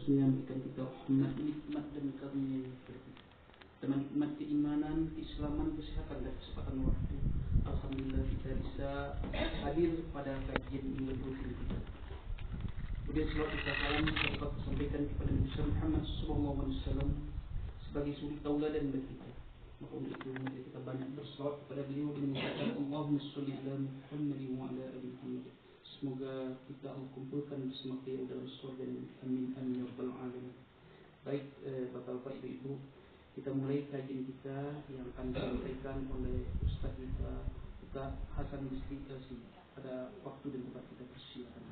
terusnya memberikan kita rahmat, nikmat dan karunia dengan nikmat keimanan, keislaman, kesehatan dan kesempatan waktu. Alhamdulillah kita bisa hadir pada kajian ilmu rutin kita. Kemudian selawat dan salam dapat disampaikan kepada Nabi Muhammad SAW sebagai suri tauladan bagi kita. Maka untuk itu mari kita banyak berselawat kepada beliau dengan mengucapkan Allahumma sholli ala Muhammad wa ala ali Muhammad. Semoga kita kumpulkan bersama beliau dalam surga. Amin amin ya rabbal alamin. Baik Bapak-bapak, Ibu-ibu, kita mulai kajian kita yang akan disampaikan oleh Ustaz kita Hasan Bisri pada waktu dan tempat kita persilakan.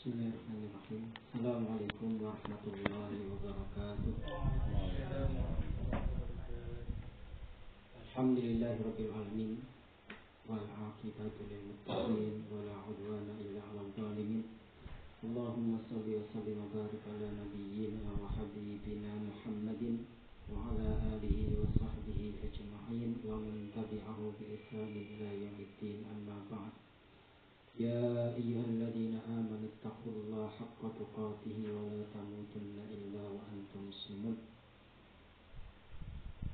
Bismillahirrahmanirrahim. Assalamualaikum warahmatullahi wabarakatuh. Alhamdulillahirabbil alamin wal aqibatu lil muttaqin wala udwana illa 'alal zalimin. Allahumma shalli wa sallim wa barik ala nabiyyina wa habibina Muhammadin wa ala alihi wa sahbihi ajma'in wa man tabi'ahu bi ihsan ila yaumiddin, amma ba'd. Ya ayyuhalladzina amanu taqullaha haqqa tuqatih wa la tamutunna illa wa antum muslimun.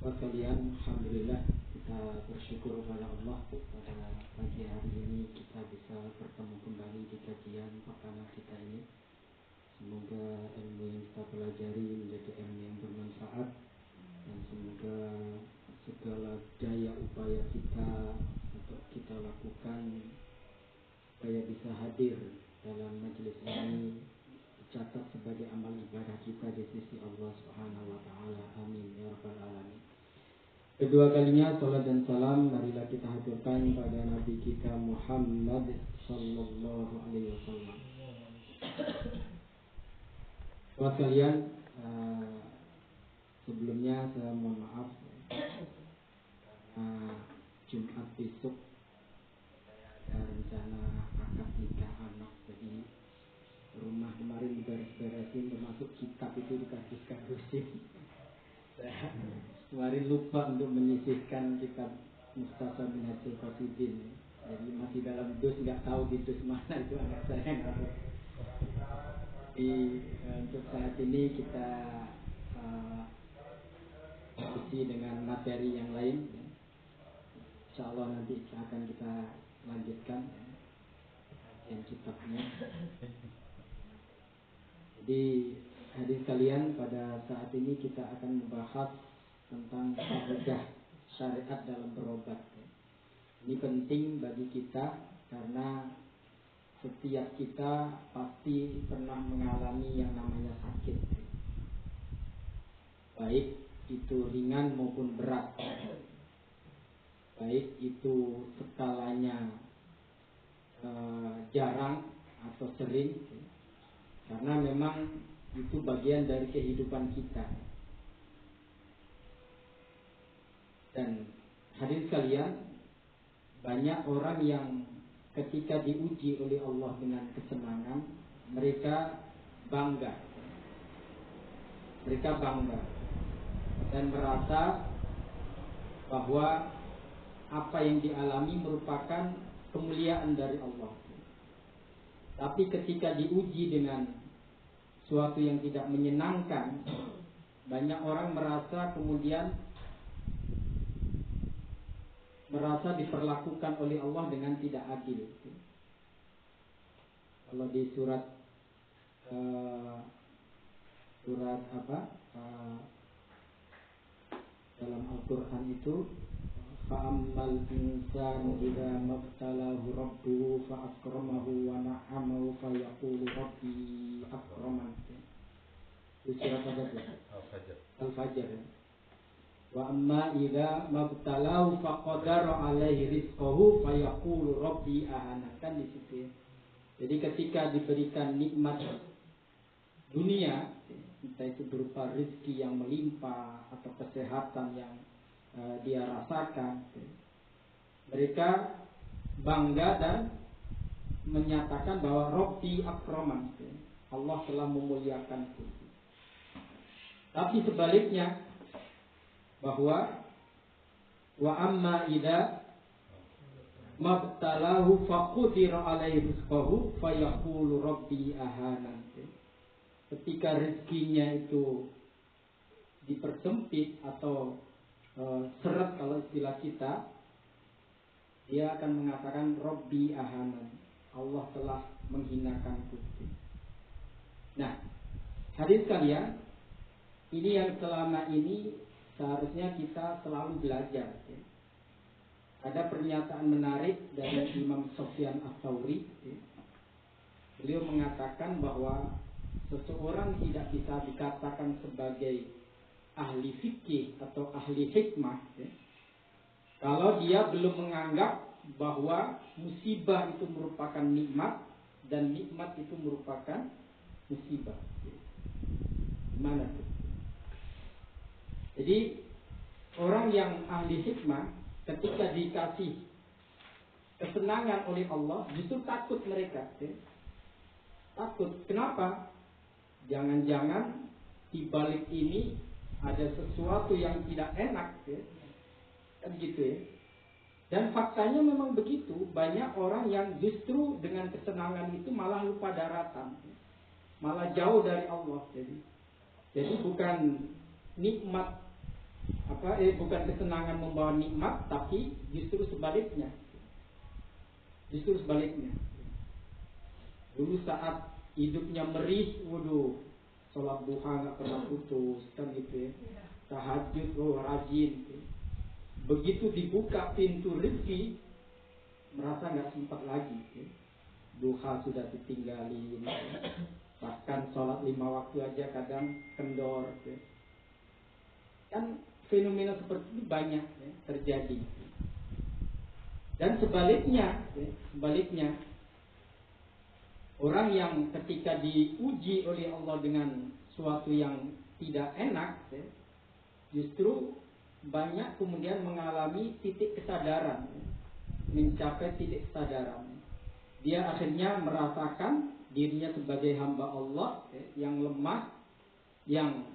Sekalian, alhamdulillah kita bersyukur kepada Allah pada pagi hari ini kita bisa bertemu kembali di kajian pertama kita ini. Semoga ilmu yang kita pelajari menjadi ilmu yang bermanfaat dan semoga segala daya upaya kita untuk kita lakukan supaya bisa hadir dalam majelis ini dicatat sebagai amal ibadah kita di sisi Allah Subhanahu wa taala. Amin ya rabbal alamin. Kedua kalinya salat dan salam marilah kita haturkan pada Nabi kita Muhammad sallallahu alaihi wasallam. Buat kalian, sebelumnya saya mohon maaf karena Jumat besok rencana akad nikah anak, jadi rumah kemarin diberes-beresin, termasuk kitab itu dikardus-kardusin. Saya kemarin lupa untuk menyisihkan kitab Mukhtasar Minhajul Qasidin, jadi masih dalam dus, nggak tahu di dus mana, itu anak saya yang harus. Untuk saat ini kita isi dengan materi yang lain. Insya Allah nanti akan kita lanjutkan kajian kitabnya. Jadi hadir kalian, pada saat ini kita akan membahas tentang kaidah syariat dalam berobat. Ini penting bagi kita karena setiap kita pasti pernah mengalami yang namanya sakit, baik itu ringan maupun berat, baik itu skalanya jarang atau sering, karena memang itu bagian dari kehidupan kita. Dan hadirin sekalian, banyak orang yang ketika diuji oleh Allah dengan kesenangan, mereka bangga dan merasa bahwa apa yang dialami merupakan kemuliaan dari Allah. Tapi ketika diuji dengan suatu yang tidak menyenangkan, banyak orang merasa kemudian merasa diperlakukan oleh Allah dengan tidak adil. Kalau di surat dalam Al-Quran itu fa'ammal insanu idza mabtalahu rabbuhu fa'akramahu wa na'amahu fayaqulu rabbi akraman. Itu surat apa ya? Al-Fajr. Wa amma idza mabtalahu faqadara alaihi rizqahu fayaqulu rabbi ahana. Kan di situ. Jadi ketika diberikan nikmat dunia, entah itu berupa rezeki yang melimpah atau kesehatan yang dia rasakan, mereka bangga dan menyatakan bahwa Rabbi akraman, Allah telah memuliakanku. Tapi sebaliknya, bahwa wa amma idza mabtalahu faqudira alaihi rizqahu fayaqulu rabbi ahanan. Ketika rezekinya itu dipersempit atau seret kalau istilah kita, dia akan mengatakan Rabbi ahanan, Allah telah menghinakanku. Nah, hadirin sekalian, ini yang selama ini seharusnya kita selalu belajar. Ada pernyataan menarik dari Imam Sufyan Ats-Tsauri. Beliau mengatakan bahwa seseorang tidak bisa dikatakan sebagai ahli fikih atau ahli hikmah kalau dia belum menganggap bahwa musibah itu merupakan nikmat dan nikmat itu merupakan musibah. Gimana tuh? Jadi orang yang ahli hikmah ketika dikasih kesenangan oleh Allah justru takut mereka. Takut. Kenapa? Jangan-jangan di balik ini ada sesuatu yang tidak enak, kan gitu ya. Dan faktanya memang begitu. Banyak orang yang justru dengan kesenangan itu malah lupa daratan, malah jauh dari Allah. Jadi bukan nikmat bukan kesenangan membawa nikmat, tapi justru sebaliknya. Dulu saat hidupnya merih, sholat duha nggak pernah putus, kan gitu ya. Tahajud, rajin. Begitu dibuka pintu rezeki, merasa nggak sempat lagi. Duha sudah ditinggalin, bahkan sholat 5 waktu aja kadang kendor. Kan fenomena seperti itu banyak terjadi. Dan sebaliknya. Orang yang ketika diuji oleh Allah dengan suatu yang tidak enak, justru banyak kemudian mengalami titik kesadaran, mencapai titik kesadaran. Dia akhirnya merasakan dirinya sebagai hamba Allah yang lemah, yang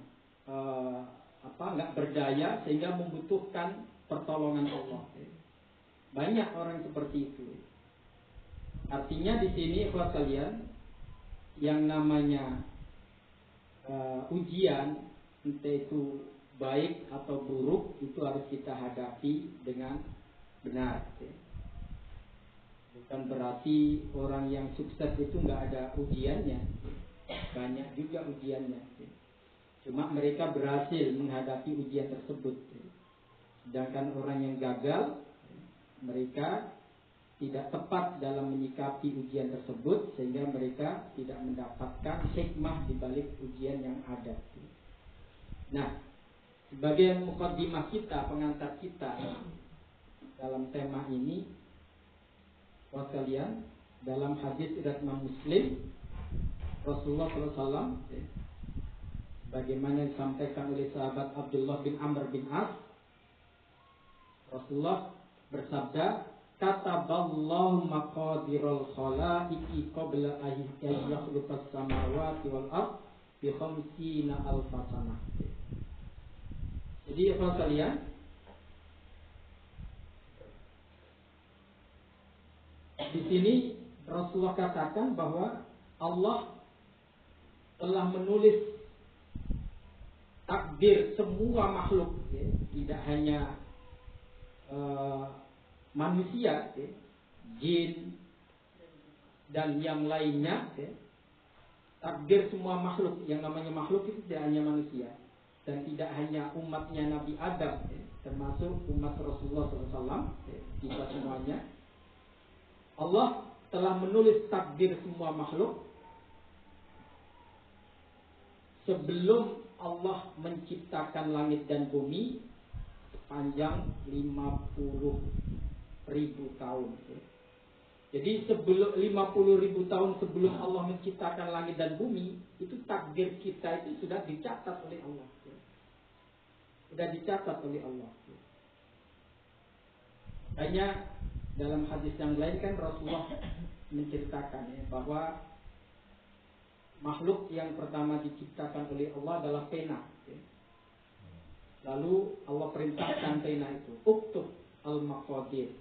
nggak berdaya sehingga membutuhkan pertolongan Allah. Banyak orang seperti itu. Artinya di sini buat kalian yang namanya ujian, entah itu baik atau buruk, itu harus kita hadapi dengan benar. Bukan berarti orang yang sukses itu nggak ada ujiannya, banyak juga ujiannya. Cuma mereka berhasil menghadapi ujian tersebut. Sedangkan orang yang gagal, mereka tidak tepat dalam menyikapi ujian tersebut sehingga mereka tidak mendapatkan hikmah di balik ujian yang ada. Nah, sebagai mukaddimah kita, pengantar kita dalam tema ini, buat kalian, dalam hadis riwayat Muslim, Rasulullah SAW, bagaimana disampaikan oleh sahabat Abdullah bin Amr bin As, Rasulullah bersabda, kataballahu maqadiral khalaiqi qabla an yakhluqas samawati wal ard bi 50 alf sanah. Jadi apa kalian? Di sini Rasulullah katakan bahwa Allah telah menulis takdir semua makhluk, tidak hanya manusia, jin dan yang lainnya, takdir semua makhluk. Yang namanya makhluk itu tidak hanya manusia. dan tidak hanya umatnya Nabi Adam, termasuk umat Rasulullah SAW, kita semuanya. Allah telah menulis takdir semua makhluk sebelum Allah menciptakan langit dan bumi sepanjang 50.000 tahun. Jadi sebelum 50.000 tahun sebelum Allah menciptakan langit dan bumi, itu takdir kita itu sudah dicatat oleh Allah. Sudah dicatat oleh Allah. Hanya dalam hadis yang lain kan Rasulullah menceritakan bahwa makhluk yang pertama diciptakan oleh Allah adalah pena. Lalu Allah perintahkan pena itu, uktub al-maqadir.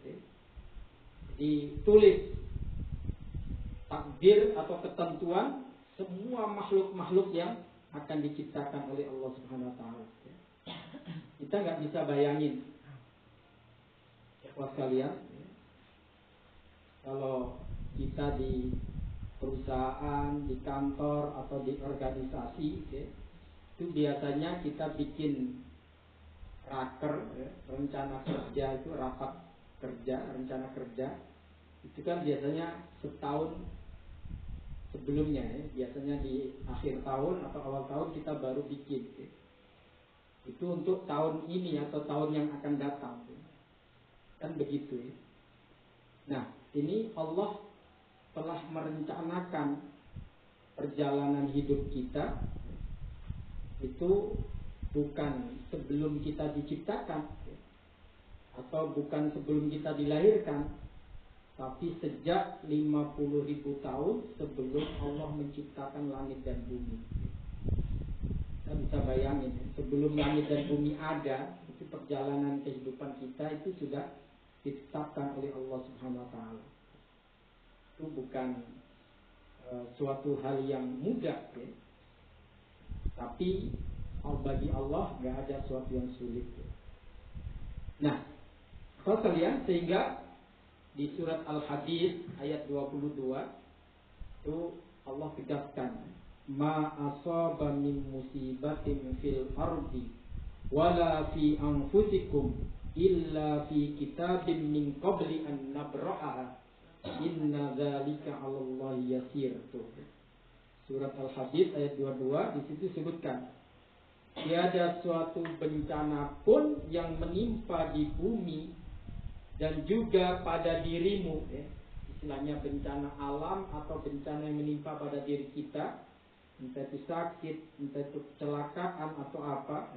Ditulis takdir atau ketentuan semua makhluk-makhluk yang akan diciptakan oleh Allah Subhanahu wa taala. Kita nggak bisa bayangin, ikhwas sekalian, kalau kita di perusahaan, di kantor atau di organisasi, itu biasanya kita bikin raker, rencana kerja itu, rapat kerja, rencana kerja, itu kan biasanya setahun sebelumnya, biasanya di akhir tahun atau awal tahun kita baru bikin. Itu untuk tahun ini atau tahun yang akan datang, kan begitu. Nah, ini Allah telah merencanakan perjalanan hidup kita itu bukan sebelum kita diciptakan atau bukan sebelum kita dilahirkan, tapi sejak 50.000 tahun sebelum Allah menciptakan langit dan bumi. Kita bisa bayangin, sebelum langit dan bumi ada, itu perjalanan kehidupan kita itu sudah ditetapkan oleh Allah Subhanahu wa taala. Itu bukan suatu hal yang mudah, tapi bagi Allah nggak ada suatu yang sulit. Nah, kalau kalian, sehingga di surat Al-Hadid ayat 22 itu Allah tegaskan, ma asaba min musibatin fil ardi wala fi anfusikum illa fi kitabim min qabli an nabra'aha inna dzalika 'alallahi yasir. Tuh. Surat Al-Hadid ayat 22 di situ sebutkan, tiada suatu bencana pun yang menimpa di bumi dan juga pada dirimu, istilahnya bencana alam atau bencana yang menimpa pada diri kita, entah itu sakit, entah itu kecelakaan atau apa,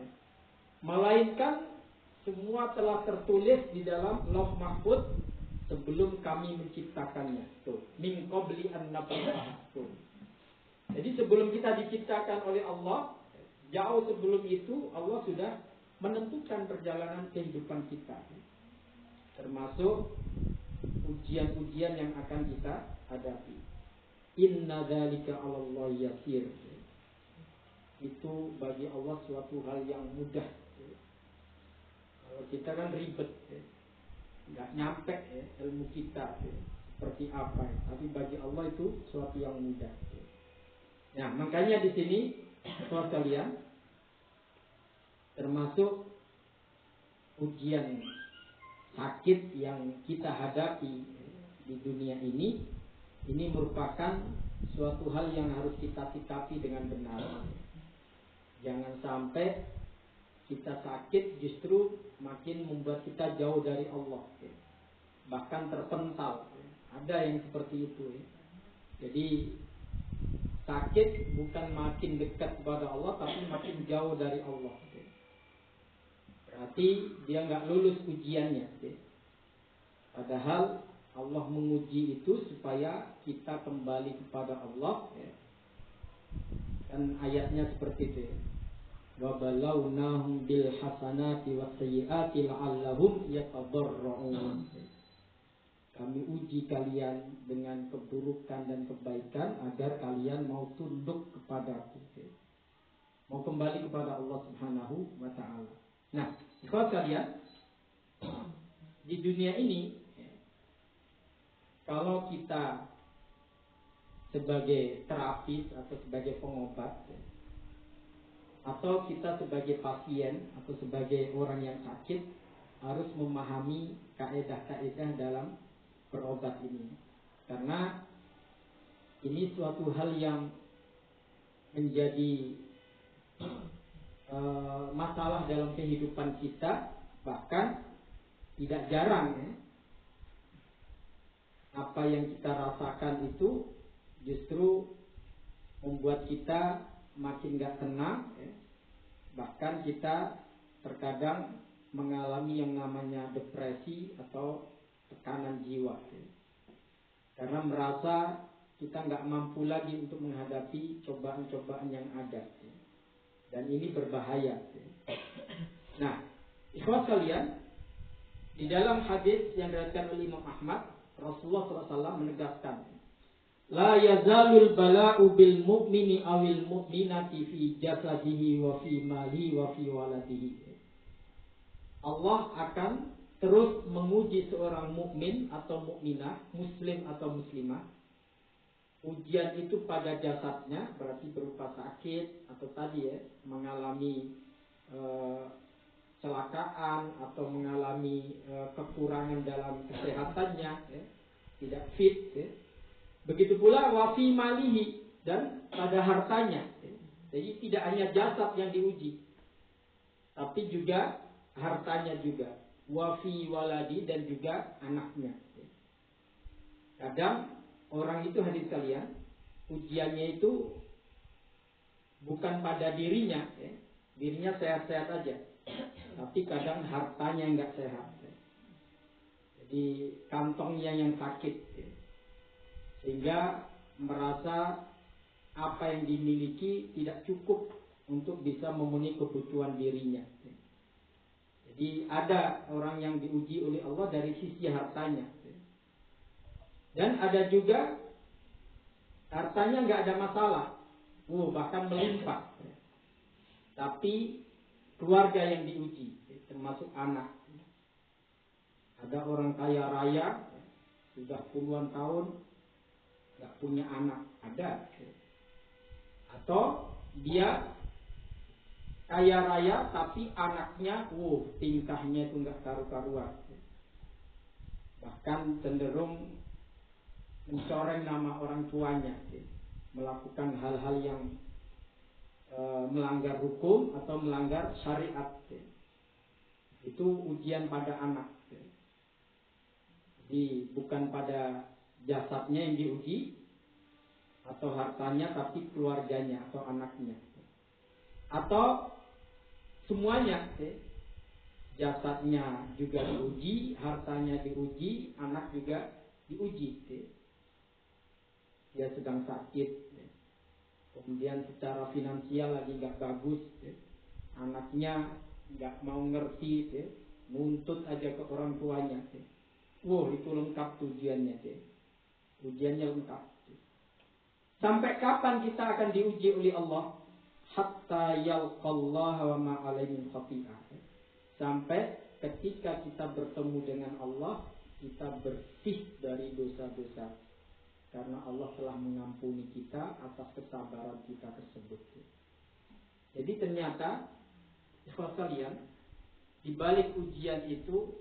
melainkan semua telah tertulis di dalam Lauh Mahfuz sebelum kami menciptakannya. Tuh, min qabli an nabra'aha. Jadi sebelum kita diciptakan oleh Allah, jauh sebelum itu Allah sudah menentukan perjalanan kehidupan kita, termasuk ujian-ujian yang akan kita hadapi. Inna dzalika 'alallahi yasir. Itu bagi Allah suatu hal yang mudah. Kalau kita kan ribet, nggak nyampe ilmu kita seperti apa, tapi bagi Allah itu suatu yang mudah. Nah, makanya di sini soal kalian, termasuk ujian sakit yang kita hadapi di dunia ini merupakan suatu hal yang harus kita sikapi dengan benar. Jangan sampai kita sakit justru makin membuat kita jauh dari Allah, bahkan terpental. Ada yang seperti itu. Jadi sakit bukan makin dekat kepada Allah, tapi makin jauh dari Allah. Berarti dia nggak lulus ujiannya. Padahal Allah menguji itu supaya kita kembali kepada Allah. Dan ayatnya seperti itu. Wa balawnahum bil hasanati was sayyiati la'allahum yatadarra'un. Kami uji kalian dengan keburukan dan kebaikan agar kalian mau tunduk kepadaku, mau kembali kepada Allah Subhanahu wa taala. Nah, kalau kalian di dunia ini, kalau kita sebagai terapis atau sebagai pengobat, atau kita sebagai pasien atau sebagai orang yang sakit harus memahami kaedah-kaedah dalam berobat ini. Karena ini suatu hal yang menjadi masalah dalam kehidupan kita, bahkan tidak jarang ya, apa yang kita rasakan itu justru membuat kita makin gak tenang ya. Bahkan kita terkadang mengalami yang namanya depresi atau tekanan jiwa ya. Karena merasa kita gak mampu lagi untuk menghadapi cobaan-cobaan yang ada ya. Dan ini berbahaya ya. Nah, ikhwat kalian, di dalam hadis yang diriwayatkan oleh Imam Ahmad, Rasulullah SAW menegaskan, la yazalul bala'u bil mu'mini awil mu'minati fi jasadihi wa fi mali wa fi waladihi. Allah akan terus menguji seorang mukmin atau mukminah, muslim atau muslimah. Ujian itu pada jasadnya, berarti berupa sakit atau tadi ya, mengalami kecelakaan atau mengalami kekurangan dalam kesehatannya ya, tidak fit ya. Begitu pula wafi malihi, dan pada hartanya ya. Jadi tidak hanya jasad yang diuji, tapi juga hartanya juga, wafi waladi, dan juga anaknya ya. Kadang orang itu, hadis kalian, ujiannya itu bukan pada dirinya ya. Dirinya sehat-sehat aja, tapi kadang hartanya nggak sehat ya. Jadi kantongnya yang sakit ya. Sehingga merasa apa yang dimiliki tidak cukup untuk bisa memenuhi kebutuhan dirinya ya. Jadi ada orang yang diuji oleh Allah dari sisi hartanya ya. Dan ada juga hartanya nggak ada masalah, bahkan melimpah ya. Tapi keluarga yang diuji, termasuk anak. Ada orang kaya raya, sudah puluhan tahun nggak punya anak, ada. Atau dia kaya raya tapi anaknya, tingkahnya itu nggak karu-karuan. Bahkan cenderung mencoreng nama orang tuanya, melakukan hal-hal yang melanggar hukum atau melanggar syariat ya. Itu ujian pada anak ya. Jadi bukan pada jasadnya yang diuji atau hartanya, tapi keluarganya atau anaknya ya. Atau semuanya ya. Jasadnya juga diuji, hartanya diuji, anak juga diuji ya. Dia sedang sakit ya. Kemudian secara finansial lagi nggak bagus ya. Anaknya nggak mau ngerti ya. Nuntut aja ke orang tuanya ya. Itu lengkap ujiannya ya. Ujiannya lengkap ya. Sampai kapan kita akan diuji oleh Allah? Hatta yalqallaha wa ma alaihi khati'ah ya. Sampai ketika kita bertemu dengan Allah, kita bersih dari dosa-dosa, karena Allah telah mengampuni kita atas kesabaran kita tersebut. Jadi ternyata, ikhwas kalian, di balik ujian itu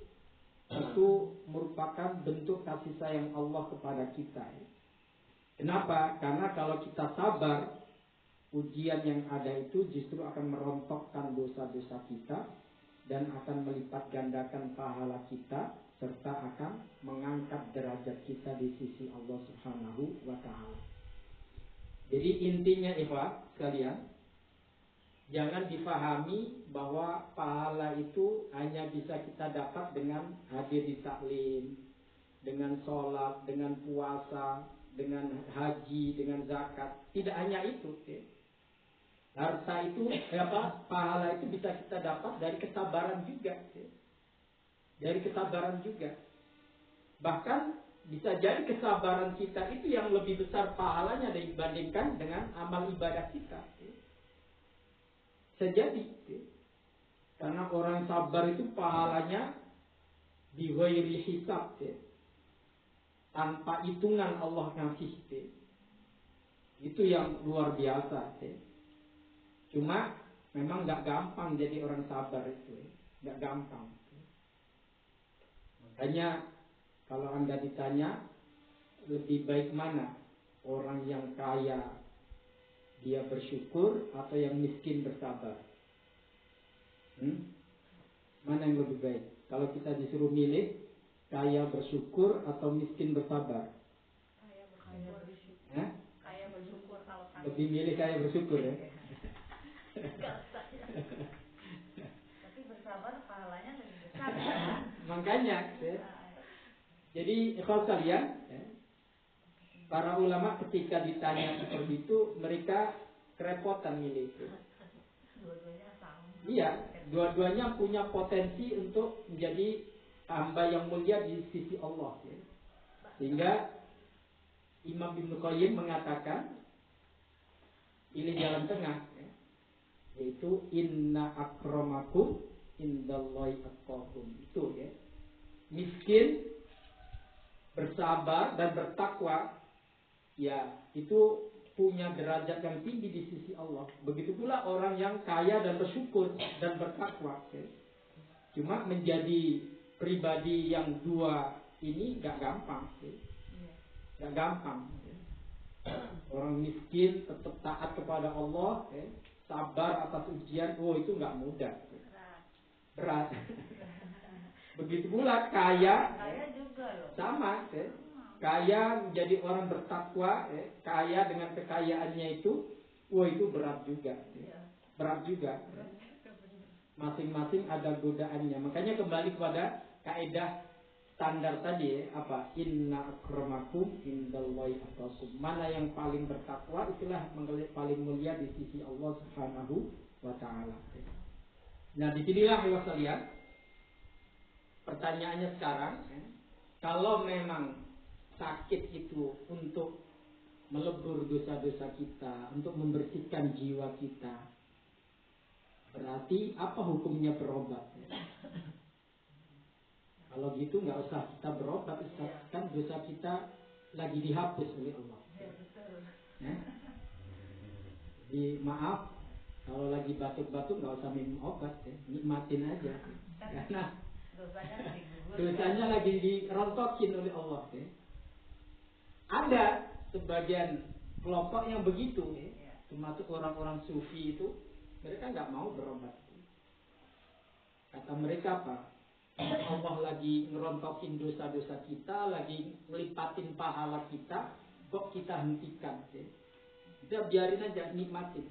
merupakan bentuk kasih sayang Allah kepada kita. Kenapa? Karena kalau kita sabar, ujian yang ada itu justru akan merontokkan dosa-dosa kita dan akan melipat gandakan pahala kita, serta akan mengangkat derajat kita di sisi Allah Subhanahu wa ta'ala. Jadi intinya ikhwah sekalian, jangan difahami bahwa pahala itu hanya bisa kita dapat dengan hadir di taklim, dengan sholat, dengan puasa, dengan haji, dengan zakat. Tidak hanya itu ya. Harta itu, pahala itu bisa kita dapat dari kesabaran juga ya. Dari kesabaran juga. Bahkan bisa jadi kesabaran kita itu yang lebih besar pahalanya dibandingkan dengan amal ibadah kita. Bisa jadi. Karena orang sabar itu pahalanya di ghairi hisab. Tanpa hitungan Allah ngasih. Itu yang luar biasa. Cuma Memang nggak gampang jadi orang sabar itu, nggak gampang. Makanya kalau Anda ditanya lebih baik mana, orang yang kaya dia bersyukur atau yang miskin bersabar? Mana yang lebih baik? Kalau kita disuruh milih, kaya bersyukur atau miskin bersabar? Kaya bersyukur. Kaya bersyukur kalau kaya. Lebih milih kaya bersyukur ya? Tapi bersabar pahalanya lebih besar ya. Makanya ya. Jadi ikhwan sekalian ya, para ulama ketika ditanya seperti itu mereka kerepotan milih itu. Dua-duanya sama. Iya, dua-duanya punya potensi untuk menjadi hamba yang mulia di sisi Allah ya. Sehingga Imam Ibnu Qayyim mengatakan pilih jalan tengah ya, yaitu inna akramakum indallahi atqakum. Itu ya. Miskin, bersabar dan bertakwa ya itu punya derajat yang tinggi di sisi Allah. Begitu pula orang yang kaya dan bersyukur dan bertakwa ya. Cuma menjadi pribadi yang dua ini gak gampang ya. Gak gampang ya. Orang miskin tetap taat kepada Allah ya. Sabar atas ujian, itu gak mudah ya. Berat. Begitu pula kaya juga loh. sama ya. Kaya menjadi orang bertakwa ya. Kaya dengan kekayaannya itu itu berat juga ya. Berat juga ya. Masing-masing ada godaannya. Makanya kembali kepada kaidah standar tadi ya, apa? Inna akramakum indallahi atqakum. Mana yang paling bertakwa itulah paling mulia di sisi Allah Subhanahu wa taala. Nah, disinilah ya kalian. Pertanyaannya sekarang, kalau memang sakit itu untuk melebur dosa-dosa kita, untuk membersihkan jiwa kita, berarti apa hukumnya berobat? Kalau gitu nggak usah kita berobat, kan dosa kita lagi dihapus oleh Allah. Jadi maaf, kalau lagi batuk-batuk nggak usah minum obat, nikmatin aja, karena dosanya lagi dirontokin oleh Allah. Ada sebagian kelompok yang begitu, termasuk orang-orang sufi itu, mereka nggak mau berobat. Kata mereka apa? Allah lagi ngerontokin dosa-dosa kita, lagi melipatin pahala kita, kok kita hentikan? Udah biarin aja, nikmatin.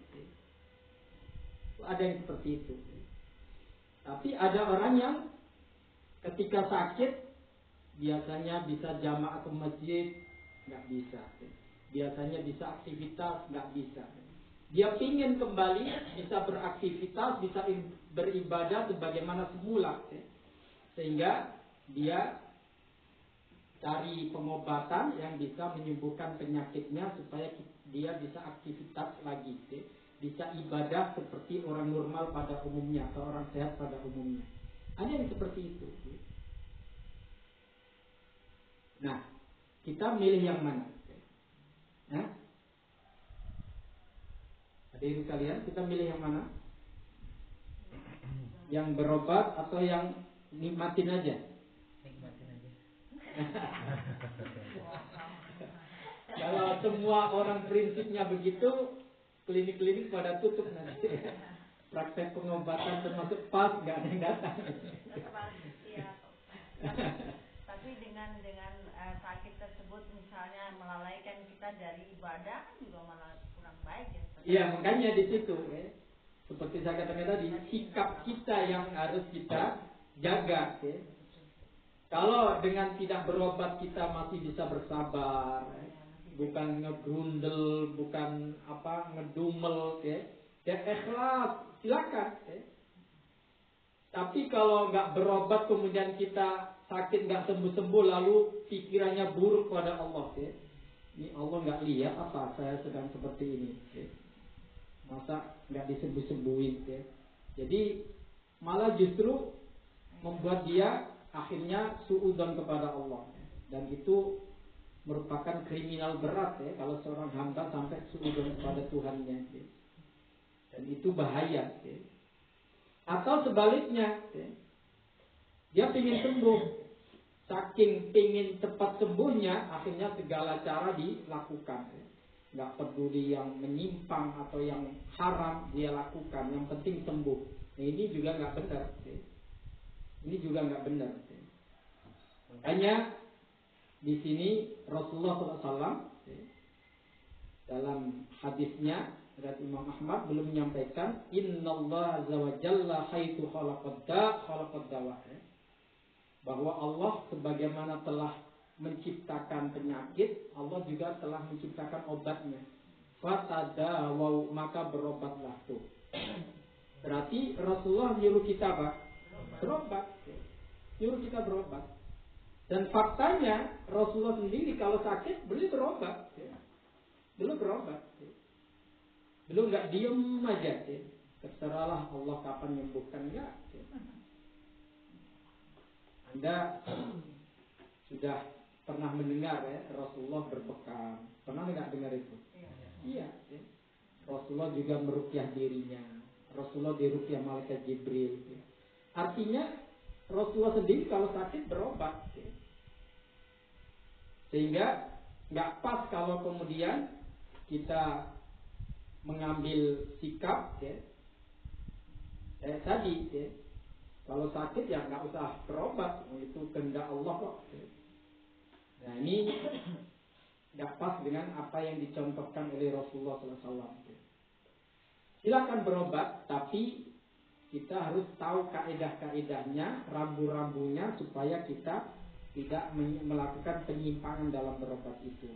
Ada yang seperti itu. Tapi ada orang yang ketika sakit biasanya bisa jamaah ke masjid, nggak bisa. Biasanya bisa aktivitas, nggak bisa. Dia pingin kembali bisa beraktivitas, bisa beribadah sebagaimana semula. Sehingga dia cari pengobatan yang bisa menyembuhkan penyakitnya supaya dia bisa aktivitas lagi. Bisa ibadah seperti orang normal pada umumnya atau orang sehat pada umumnya. Ada yang seperti itu. Nah, kita milih yang mana? Hadirin kalian, kita milih yang mana? Yang berobat atau yang nikmatin aja? Nikmatin aja. Kalau semua orang prinsipnya begitu, klinik-klinik pada tutup nanti. Praktek pengobatan termasuk pas nggak ada yang datang. Tapi dengan sakit tersebut misalnya melalaikan kita dari ibadah kan juga malah kurang baik ya. Iya, makanya di situ seperti saya katakan tadi, sikap kita yang harus kita jaga. Kalau dengan tidak berobat kita masih bisa bersabar, bukan ngegrundel, bukan ngedumel, ikhlas, silakan. Tapi kalau nggak berobat kemudian kita sakit nggak sembuh-sembuh lalu pikirannya buruk pada Allah, ini Allah nggak lihat apa saya sedang seperti ini, masa nggak disembuh-sembuhin, jadi malah justru membuat dia akhirnya suudzon kepada Allah, dan itu merupakan kriminal berat kalau seorang hamba sampai suudzon kepada Tuhannya. Dan itu bahaya. Atau sebaliknya, dia ingin sembuh, saking ingin cepat sembuhnya, akhirnya segala cara dilakukan. Nggak peduli yang menyimpang atau yang haram dia lakukan, yang penting sembuh. Nah, ini juga nggak benar. Ini juga nggak benar. Makanya di sini Rasulullah SAW dalam hadisnya dari Imam Ahmad belum menyampaikan Innallaha azza wa jalla haitsu khalaqad dawa, bahwa Allah sebagaimana telah menciptakan penyakit, Allah juga telah menciptakan obatnya. Fatadawau, maka berobatlah tuh. Berarti Rasulullah nyuruh kita apa? Berobat. Nyuruh kita berobat. Dan faktanya Rasulullah sendiri kalau sakit beliau berobat. Beliau berobat. Beliau nggak diem aja. Terserahlah Allah kapan menyembuhkan, enggak. Anda sudah pernah mendengar Rasulullah berbekam. Pernah nggak dengar itu? Iya. Rasulullah juga meruqyah dirinya. Rasulullah diruqyah malaikat Jibril. Artinya Rasulullah sendiri kalau sakit berobat. Sehingga nggak pas kalau kemudian kita mengambil sikap tadi kalau sakit ya nggak usah berobat, itu kehendak Allah kok. Nah ini nggak pas dengan apa yang dicontohkan oleh Rasulullah SAW. Silakan berobat, tapi kita harus tahu kaedah-kaedahnya, rambu-rambunya supaya kita tidak melakukan penyimpangan dalam berobat itu.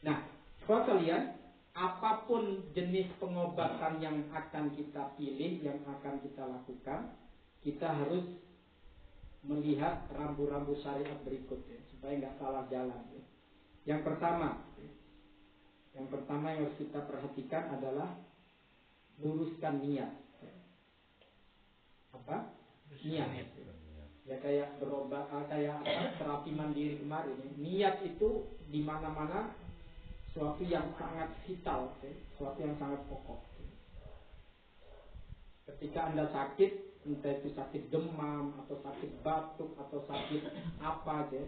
Nah, kalau kalian, apapun jenis pengobatan yang akan kita pilih, yang akan kita lakukan, kita harus melihat rambu-rambu syariat berikut supaya nggak salah jalan. Yang pertama yang harus kita perhatikan adalah luruskan niat. Apa? Niat. Ya kayak berobat, kayak terapi mandiri kemarin. Niat itu di mana-mana suatu yang sangat vital, suatu yang sangat pokok. Ketika Anda sakit, entah itu sakit demam atau sakit batuk atau sakit apa aja,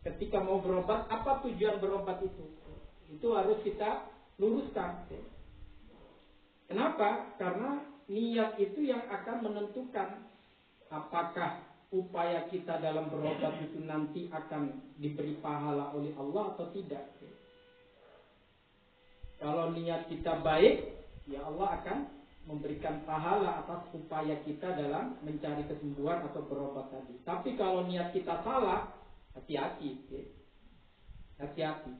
ketika mau berobat, apa tujuan berobat itu? Itu harus kita luruskan. Kenapa? Karena niat itu yang akan menentukan apakah upaya kita dalam berobat itu nanti akan diberi pahala oleh Allah atau tidak. Kalau niat kita baik, ya Allah akan memberikan pahala atas upaya kita dalam mencari kesembuhan atau berobat tadi. Tapi kalau niat kita salah, hati-hati. Hati-hati.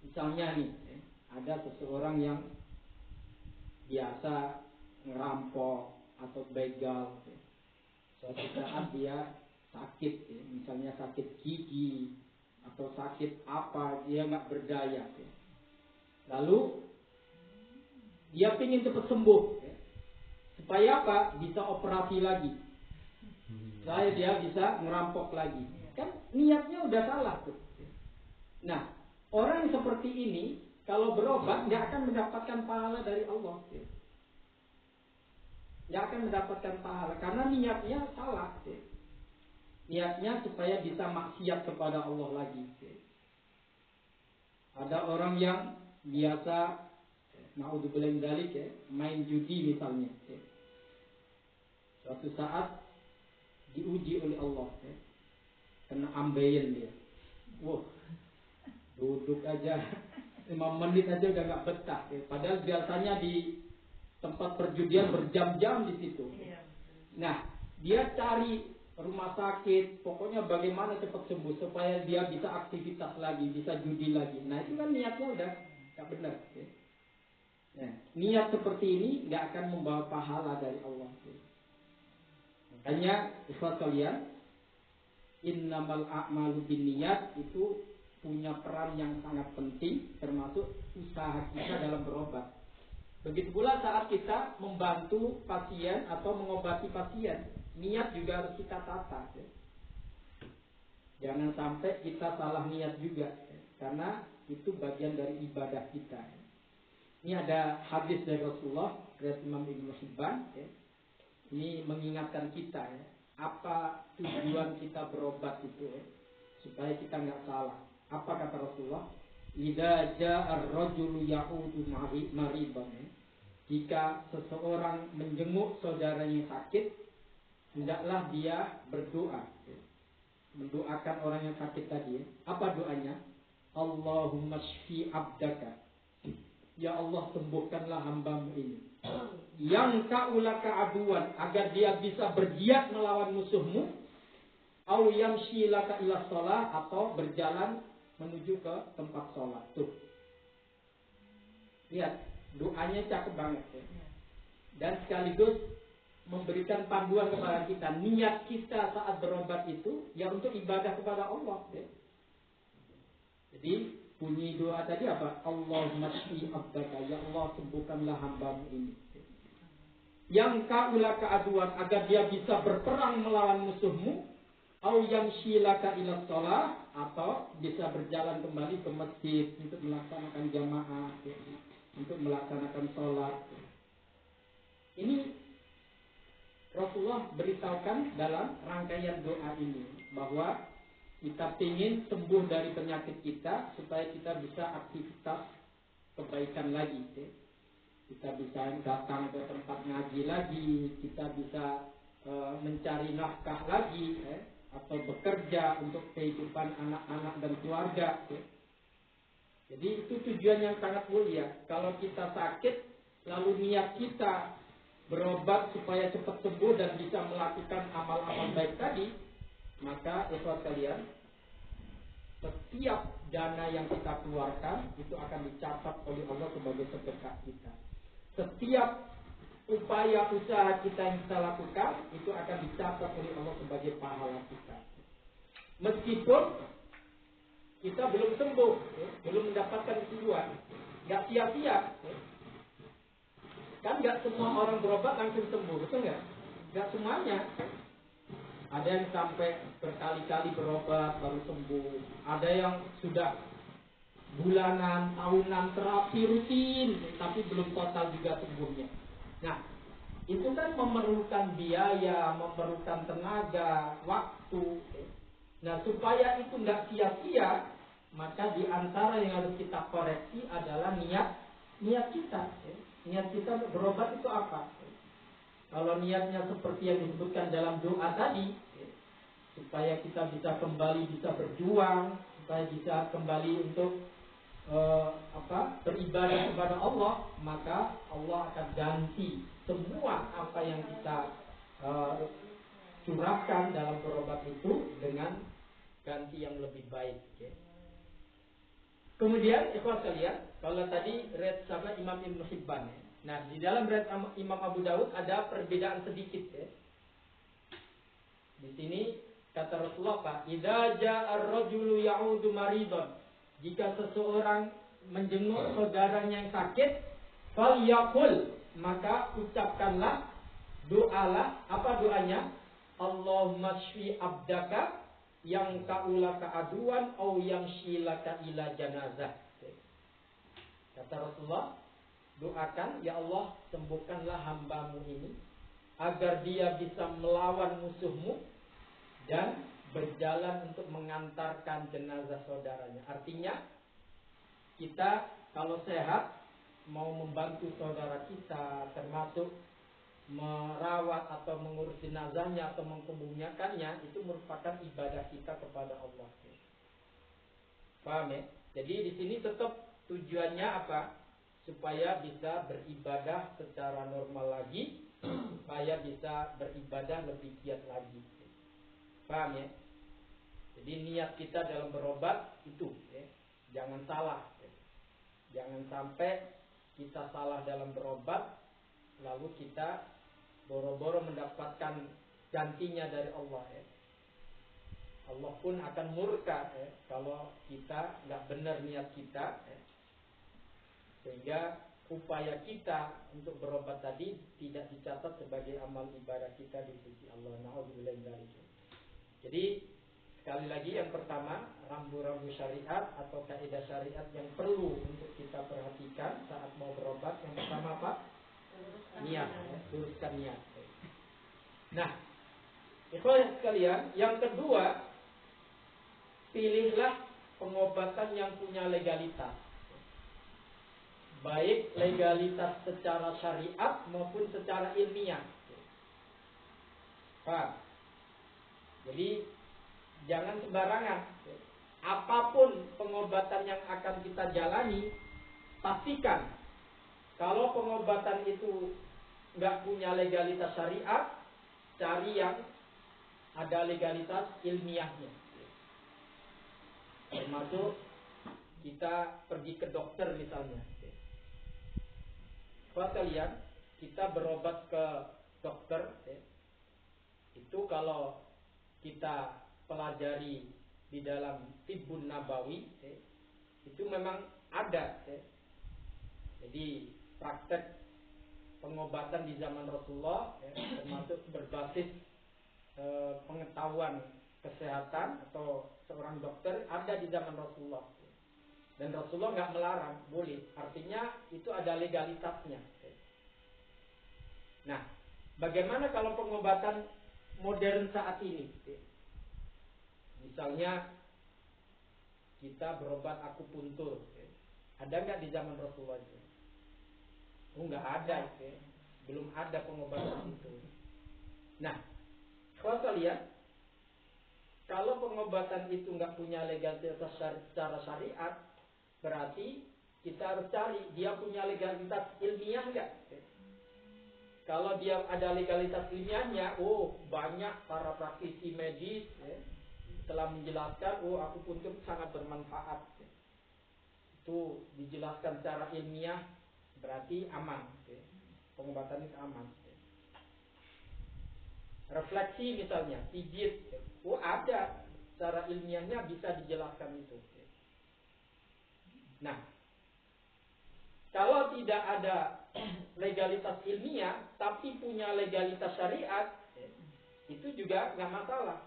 Misalnya nih, ada seseorang yang biasa ngerampok atau begal. Suatu saat dia sakit, misalnya sakit gigi atau sakit apa, dia nggak berdaya. Lalu dia ingin cepat sembuh, supaya apa? Bisa operasi lagi, supaya dia bisa ngerampok lagi. Kan niatnya udah salah tuh. Nah, orang yang seperti ini kalau berobat nggak akan mendapatkan pahala dari Allah. Nggak akan mendapatkan pahala karena niatnya salah. Niatnya supaya bisa maksiat kepada Allah lagi. Ada orang yang biasa naudzubillah min dzalik main judi misalnya. Suatu saat diuji oleh Allah, kena ambeien dia. Wah, duduk aja 5 menit aja udah nggak betah. Padahal biasanya di tempat perjudian berjam-jam di situ. Nah, dia cari rumah sakit, pokoknya bagaimana cepat sembuh supaya dia bisa aktivitas lagi, bisa judi lagi. Nah, itu kan niatnya udah nggak benar. Nah, niat seperti ini nggak akan membawa pahala dari Allah. Makanya, ikhwat kalian, innamal a'malu binniyat itu punya peran yang sangat penting, termasuk usaha kita dalam berobat. Begitu pula saat kita membantu pasien atau mengobati pasien, niat juga harus kita tata. Jangan sampai kita salah niat juga, karena itu bagian dari ibadah kita. Ini ada hadis dari Rasulullah dari Imam Ibnu Hibban. Ya. Ini mengingatkan kita ya, apa tujuan kita berobat itu ya, supaya kita nggak salah. Apa kata Rasulullah? Idza ja'a ar-rajulu ya'udu maridan. Jika seseorang menjenguk saudaranya sakit, hendaklah dia berdoa. Mendoakan orang yang sakit tadi. Apa doanya? Allahumma shfi abdaka. Ya Allah, sembuhkanlah hambamu ini. Yang ka'ulaka aduan, agar dia bisa berjihad melawan musuhmu. Au yamshi laka ila shalah, atau berjalan menuju ke tempat sholat. Tuh. Lihat, doanya cakep banget ya. Dan sekaligus memberikan panduan kepada kita. Niat kita saat berobat itu ya untuk ibadah kepada Allah ya. Jadi bunyi doa tadi apa? Allahumma shfi abdaka, ya Allah sembuhkanlah hambamu ini. Yang ka'ulaka aduan, agar dia bisa berperang melawan musuhmu. Au yamshi laka ila shalah, atau bisa berjalan kembali ke masjid untuk melaksanakan jamaah, untuk melaksanakan sholat. Ini Rasulullah beritahukan dalam rangkaian doa ini bahwa kita ingin sembuh dari penyakit kita supaya kita bisa aktivitas kebaikan lagi. Kita bisa datang ke tempat ngaji lagi, kita bisa mencari nafkah lagi, atau bekerja untuk kehidupan anak-anak dan keluarga. Jadi itu tujuan yang sangat mulia. Kalau kita sakit, lalu niat kita berobat supaya cepat sembuh dan bisa melakukan amal-amal baik tadi, maka ikhwat kalian, setiap dana yang kita keluarkan itu akan dicatat oleh Allah sebagai sedekah kita. Setiap upaya usaha kita yang kita lakukan itu akan dicatat oleh Allah sebagai pahala kita. Meskipun kita belum sembuh, belum mendapatkan kesembuhan, nggak sia-sia. Kan nggak semua orang berobat langsung sembuh, betul nggak? Nggak semuanya. Ada yang sampai berkali-kali berobat baru sembuh. Ada yang sudah bulanan, tahunan terapi rutin, tapi belum total juga sembuhnya. Nah, itu kan memerlukan biaya, memerlukan tenaga, waktu. Nah, supaya itu nggak sia-sia, maka di antara yang harus kita koreksi adalah niat kita. Niat kita untuk berobat itu apa? Kalau niatnya seperti yang disebutkan dalam doa tadi, supaya kita bisa kembali bisa berjuang, supaya bisa kembali untuk beribadah kepada Allah, maka Allah akan ganti semua apa yang kita curahkan dalam berobat itu dengan ganti yang lebih baik. Okay? Kemudian ikhwan sekalian, kalau tadi riwayat sama Imam Ibnu Hibban. Nah, di dalam riwayat Imam Abu Dawud ada perbedaan sedikit ya. Di sini kata Rasulullah, Pak, idza ja'a ar-rajulu ya'udu maridan. Jika seseorang menjenguk saudaranya yang sakit, falyaqul, maka ucapkanlah, doalah, apa doanya? Allahumma shfi abdaka yang ka'ulaka aduan au yang shilaka ila janazah. Kata Rasulullah, doakan, ya Allah sembuhkanlah hambamu ini agar dia bisa melawan musuhmu dan berjalan untuk mengantarkan jenazah saudaranya. Artinya kita kalau sehat mau membantu saudara kita, termasuk merawat atau mengurus jenazahnya atau mengkebumiakannya, itu merupakan ibadah kita kepada Allah. Paham ya? Jadi di sini tetap tujuannya apa? Supaya bisa beribadah secara normal lagi, supaya bisa beribadah lebih giat lagi. Paham ya? Jadi niat kita dalam berobat itu ya. Jangan salah ya. Jangan sampai kita salah dalam berobat lalu kita boro-boro mendapatkan gantinya dari Allah ya. Allah pun akan murka ya, kalau kita nggak benar niat kita ya. Sehingga upaya kita untuk berobat tadi tidak dicatat sebagai amal ibadah kita di sisi Allah. Na'udzubillah min dzalik. Jadi sekali lagi yang pertama, rambu-rambu syariat atau kaidah syariat yang perlu untuk kita perhatikan saat mau berobat. Yang pertama apa? Niat, luruskan niat. Nah, ikhwan sekalian, yang kedua, pilihlah pengobatan yang punya legalitas. Baik legalitas secara syariat maupun secara ilmiah. Pak, jadi jangan sembarangan. Apapun pengobatan yang akan kita jalani, pastikan kalau pengobatan itu nggak punya legalitas syariat, cari yang ada legalitas ilmiahnya. Termasuk kita pergi ke dokter misalnya. Buat kalian, kita berobat ke dokter, itu kalau kita pelajari di dalam Tibbun Nabawi, itu memang ada. Jadi praktek pengobatan di zaman Rasulullah, termasuk berbasis pengetahuan kesehatan atau seorang dokter ada di zaman Rasulullah. Dan Rasulullah nggak melarang, boleh. Artinya itu ada legalitasnya. Nah, bagaimana kalau pengobatan modern saat ini? Misalnya kita berobat akupuntur, ada nggak di zaman Rasulullah itu? Oh, nggak ada, belum ada pengobatan itu. Nah, kalau kalian, kalau pengobatan itu nggak punya legalitas secara syariat, berarti kita harus cari dia punya legalitas ilmiah nggak? Kalau dia ada legalitas ilmiahnya, banyak para praktisi medis telah menjelaskan, akupuntur sangat bermanfaat. Itu dijelaskan secara ilmiah, berarti aman. Pengobatan itu aman. Refleksi misalnya, pijit, ada secara ilmiahnya bisa dijelaskan itu. Nah, kalau tidak ada legalitas ilmiah tapi punya legalitas syariat, itu juga nggak masalah.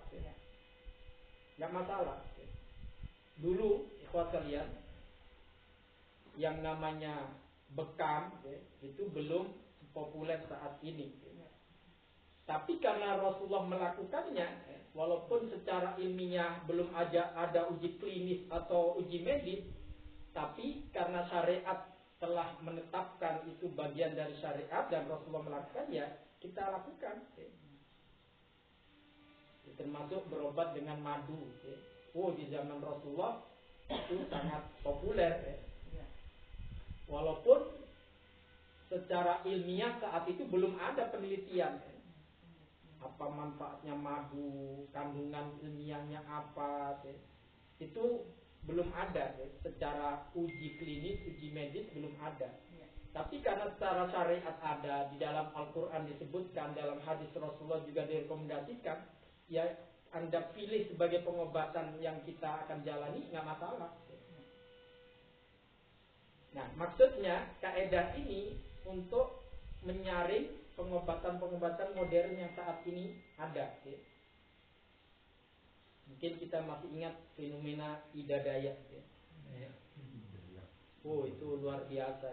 Nggak masalah. Dulu, ikhwat kalian, yang namanya bekam itu belum populer saat ini. Tapi karena Rasulullah melakukannya, walaupun secara ilmiah belum ada uji klinis atau uji medis, tapi karena syariat telah menetapkan itu bagian dari syariat dan Rasulullah melakukannya, kita lakukan. Termasuk berobat dengan madu. Di zaman Rasulullah itu sangat populer. Walaupun secara ilmiah saat itu belum ada penelitian. Apa manfaatnya madu, kandungan ilmiahnya apa, itu belum ada. Secara uji klinis, uji medis belum ada. Tapi karena secara syariat ada, di dalam Al-Quran disebutkan, dalam hadis Rasulullah juga direkomendasikan, ya Anda pilih sebagai pengobatan yang kita akan jalani, nggak masalah. Nah, maksudnya kaidah ini untuk menyaring pengobatan-pengobatan modern yang saat ini ada. Mungkin kita masih ingat fenomena Ida Dayak. Itu luar biasa.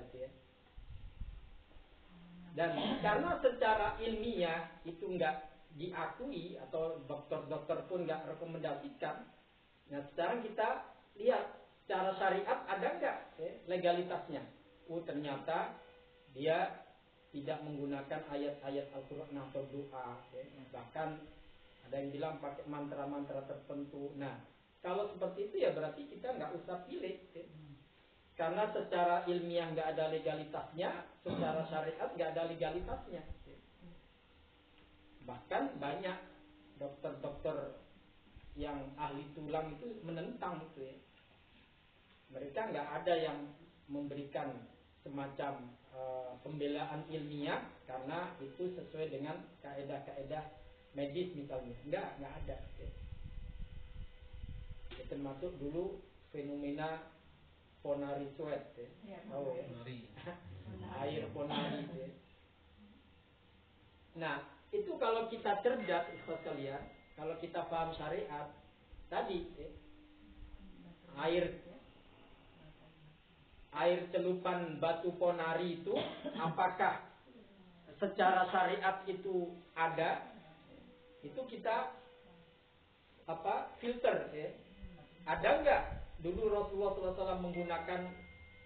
Dan karena secara ilmiah itu enggak diakui atau dokter-dokter pun enggak rekomendasikan. Nah, sekarang kita lihat secara syariat ada enggak legalitasnya. Ternyata dia tidak menggunakan ayat-ayat Al-Quran atau doa. Bahkan ada yang bilang pakai mantra-mantra tertentu. Nah, kalau seperti itu ya berarti kita nggak usah pilih. Karena secara ilmiah nggak ada legalitasnya, secara syariat nggak ada legalitasnya. Bahkan banyak dokter-dokter yang ahli tulang itu menentang itu. Mereka nggak ada yang memberikan semacam pembelaan ilmiah karena itu sesuai dengan kaedah-kaedah medis misalnya. Enggak ada. Termasuk dulu fenomena Ponari Sweat, tahu ya? Air Ponari. Nah, itu kalau kita cerdas, ikhlas kalian, kalau kita paham syariat, tadi air celupan batu ponari itu apakah secara syariat itu ada, itu kita filter ada enggak dulu Rasulullah SAW menggunakan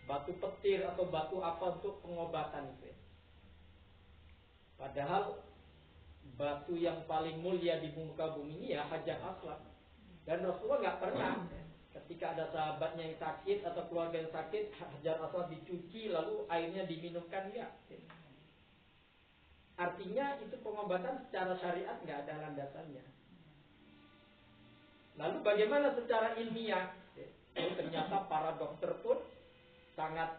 batu petir atau batu apa untuk pengobatan itu padahal batu yang paling mulia di muka bumi ini ya Hajar Aswad, dan Rasulullah nggak pernah ketika ada sahabatnya yang sakit atau keluarga yang sakit Hajar Aswad dicuci lalu airnya diminumkan, enggak. Artinya itu pengobatan secara syariat nggak ada landasannya. Lalu bagaimana secara ilmiah? Ternyata para dokter pun sangat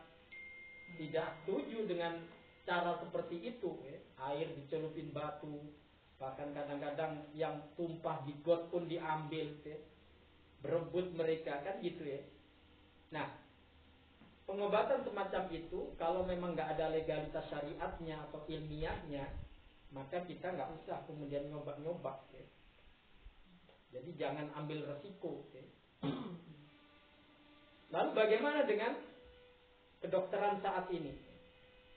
tidak setuju dengan cara seperti itu. Air dicelupin batu, bahkan kadang-kadang yang tumpah di got pun diambil, berebut mereka kan gitu ya. Nah, pengobatan semacam itu kalau memang nggak ada legalitas syariatnya atau ilmiahnya, maka kita nggak usah kemudian nyoba-nyoba. Jadi jangan ambil resiko. Lalu bagaimana dengan kedokteran saat ini?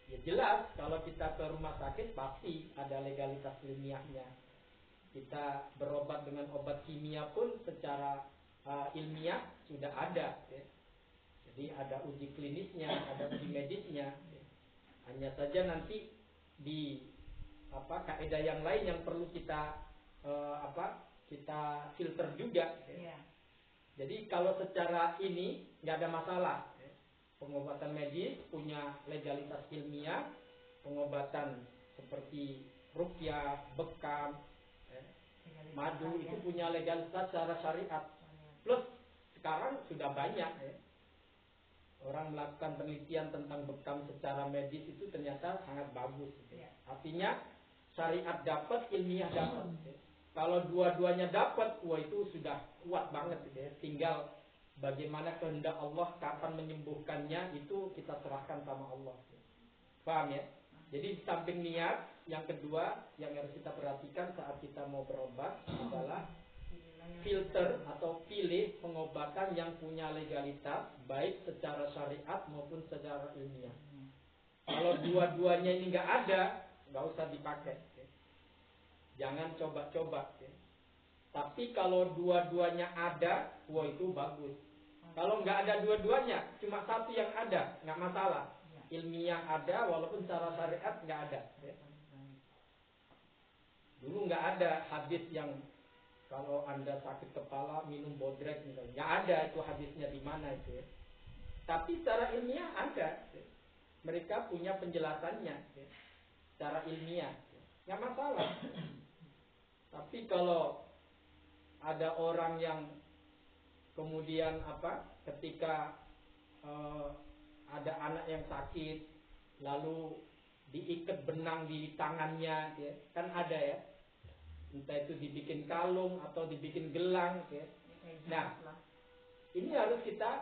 Ya jelas kalau kita ke rumah sakit pasti ada legalitas ilmiahnya. Kita berobat dengan obat kimia pun secara ilmiah sudah ada. Jadi ada uji klinisnya, ada uji medisnya. Hanya saja nanti di kaidah yang lain yang perlu kita kita filter juga. Jadi kalau secara ini nggak ada masalah. Pengobatan medis punya legalitas ilmiah, pengobatan seperti ruqyah, bekam, madu itu punya legalitas secara syariat. Plus sekarang sudah banyak orang melakukan penelitian tentang bekam secara medis itu ternyata sangat bagus. Artinya syariat dapat, ilmiah dapat. Kalau dua-duanya dapat, wah itu sudah kuat banget. Tinggal bagaimana kehendak Allah kapan menyembuhkannya itu kita serahkan sama Allah. Paham ya? Jadi di samping niat, yang kedua yang harus kita perhatikan saat kita mau berobat adalah filter atau pilih pengobatan yang punya legalitas baik secara syariat maupun secara ilmiah. Kalau dua-duanya ini nggak ada, nggak usah dipakai. Jangan coba-coba. Tapi kalau dua-duanya ada, wah itu bagus. Kalau nggak ada dua-duanya, cuma satu yang ada, nggak masalah. Ilmiah ada, walaupun secara syariat nggak ada. Dulu nggak ada hadis yang kalau Anda sakit kepala minum bodrek misalnya. Nggak ada itu hadisnya di mana itu. Tapi secara ilmiah ada. Mereka punya penjelasannya. Secara ilmiah, nggak masalah. Tapi kalau ada orang yang kemudian ketika ada anak yang sakit lalu diikat benang di tangannya, kan ada ya, entah itu dibikin kalung atau dibikin gelang. Nah, ini harus kita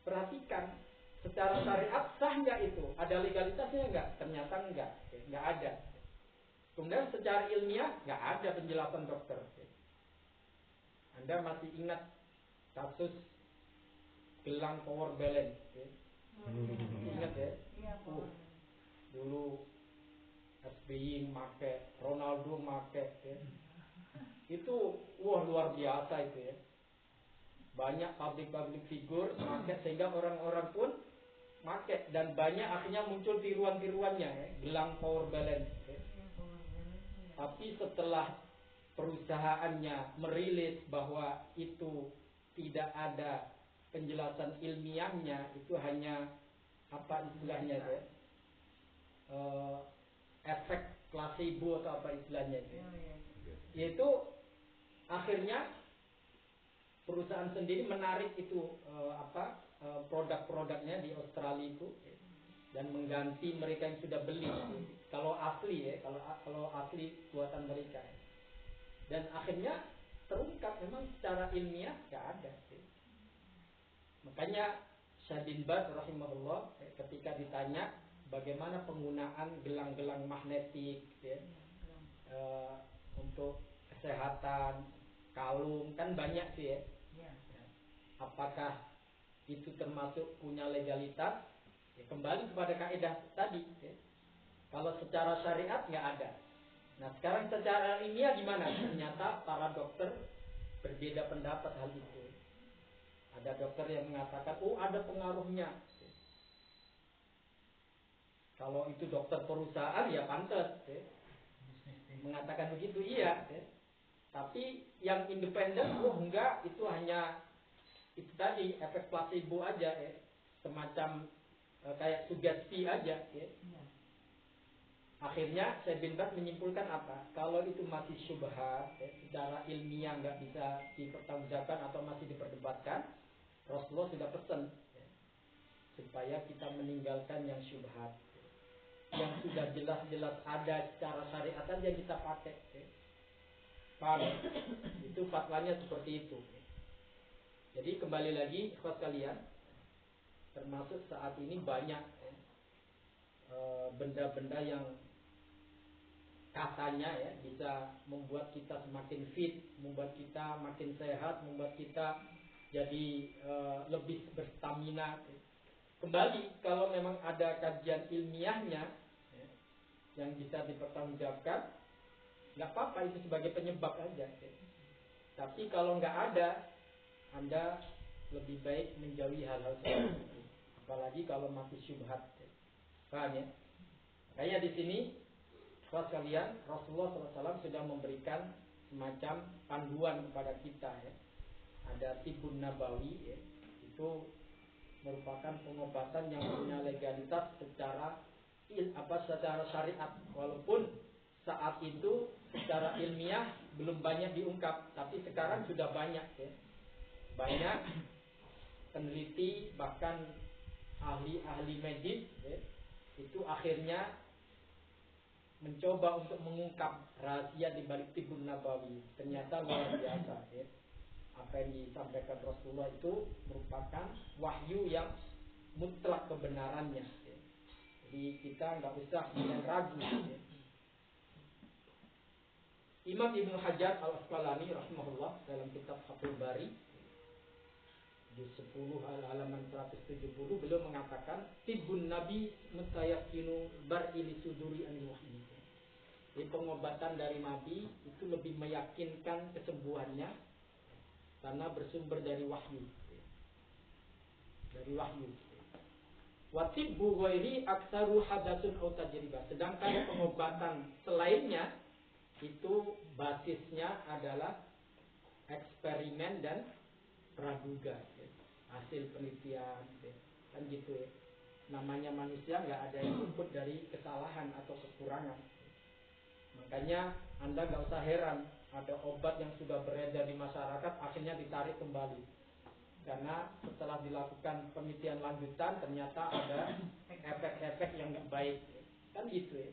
perhatikan secara syariat sah nggak itu, ada legalitasnya nggak? Ternyata nggak ada. Kemudian secara ilmiah nggak ada penjelasan dokter. Anda masih ingat kasus gelang power balance? Ingat ya? Dulu SBY make, Ronaldo make, itu wah luar biasa itu ya. Banyak public figur make sehingga orang-orang pun make, dan banyak akhirnya muncul tiruan-tiruannya ya, gelang power balance. Tapi setelah perusahaannya merilis bahwa itu tidak ada penjelasan ilmiahnya, itu hanya istilahnya ya, efek placebo atau apa istilahnya itu, yaitu akhirnya perusahaan sendiri menarik itu produk-produknya di Australia itu dan mengganti mereka yang sudah beli kalau asli ya, kalau asli buatan mereka. Dan akhirnya terungkap memang secara ilmiah nggak ada. Makanya Syekh bin Baz rahimahullah ketika ditanya bagaimana penggunaan gelang-gelang magnetik untuk kesehatan, kalung, kan banyak sih ya. Apakah itu termasuk punya legalitas? Ya, kembali kepada kaidah tadi. Ya. Kalau secara syariat nggak ada. Nah sekarang secara ilmiah gimana? Ternyata para dokter berbeda pendapat hal itu. Ada dokter yang mengatakan, oh ada pengaruhnya. Kalau itu dokter perusahaan ya pantas. Ya. Mengatakan begitu iya. Ya. Tapi yang independen, oh enggak, itu hanya itu tadi efek placebo aja, ya. Semacam kayak sugesti aja. Ya. Akhirnya Syekh bin Baz menyimpulkan apa? Kalau itu masih syubhat, ya, secara ilmiah nggak bisa dipertanggungjawabkan atau masih diperdebatkan, Rasulullah sudah pesan ya, supaya kita meninggalkan yang syubhat, ya. Yang sudah jelas-jelas ada secara syariat aja kita pakai. Ya. Paham? Itu fatwanya seperti itu. Ya. Jadi kembali lagi, ikhwas kalian, termasuk saat ini banyak ya, benda-benda yang katanya ya bisa membuat kita semakin fit, membuat kita makin sehat, membuat kita jadi lebih berstamina. Kembali kalau memang ada kajian ilmiahnya ya, yang bisa dipertanggungjawabkan, nggak apa-apa itu sebagai penyebab aja. Ya. Tapi kalau nggak ada, Anda lebih baik menjauhi hal-hal seperti itu. Apalagi kalau masih syubhat. Ya. Paham ya? Kayak di sini kalian, Rasulullah SAW sudah memberikan semacam panduan kepada kita ya. Ada Tibbun Nabawi ya. Itu merupakan pengobatan yang punya legalitas secara syariat, walaupun saat itu secara ilmiah belum banyak diungkap, tapi sekarang sudah banyak ya. Banyak peneliti bahkan ahli-ahli medis ya, itu akhirnya mencoba untuk mengungkap rahasia di balik Tibbun Nabawi. Ternyata luar biasa ya. Apa yang disampaikan Rasulullah itu merupakan wahyu yang mutlak kebenarannya ya. Jadi kita nggak usah ragu ya. Imam Ibnu Hajar Al-Asqalani rahimahullah dalam kitab Fathul Bari di 10 halaman 170 beliau mengatakan Tibbun Nabi mutayakinu bar'ili suduri an-wahyi. Jadi pengobatan dari Nabi itu lebih meyakinkan kesembuhannya karena bersumber dari wahyu. Dari wahyu. Wa tibbu ghairi aktsaru hadatsun aw tajribah. Sedangkan pengobatan selainnya itu basisnya adalah eksperimen dan praduga. Hasil penelitian kan gitu ya. Namanya manusia nggak ada yang luput dari kesalahan atau kekurangan. Makanya Anda nggak usah heran ada obat yang sudah beredar di masyarakat akhirnya ditarik kembali karena setelah dilakukan penelitian lanjutan ternyata ada efek-efek yang nggak baik kan gitu ya.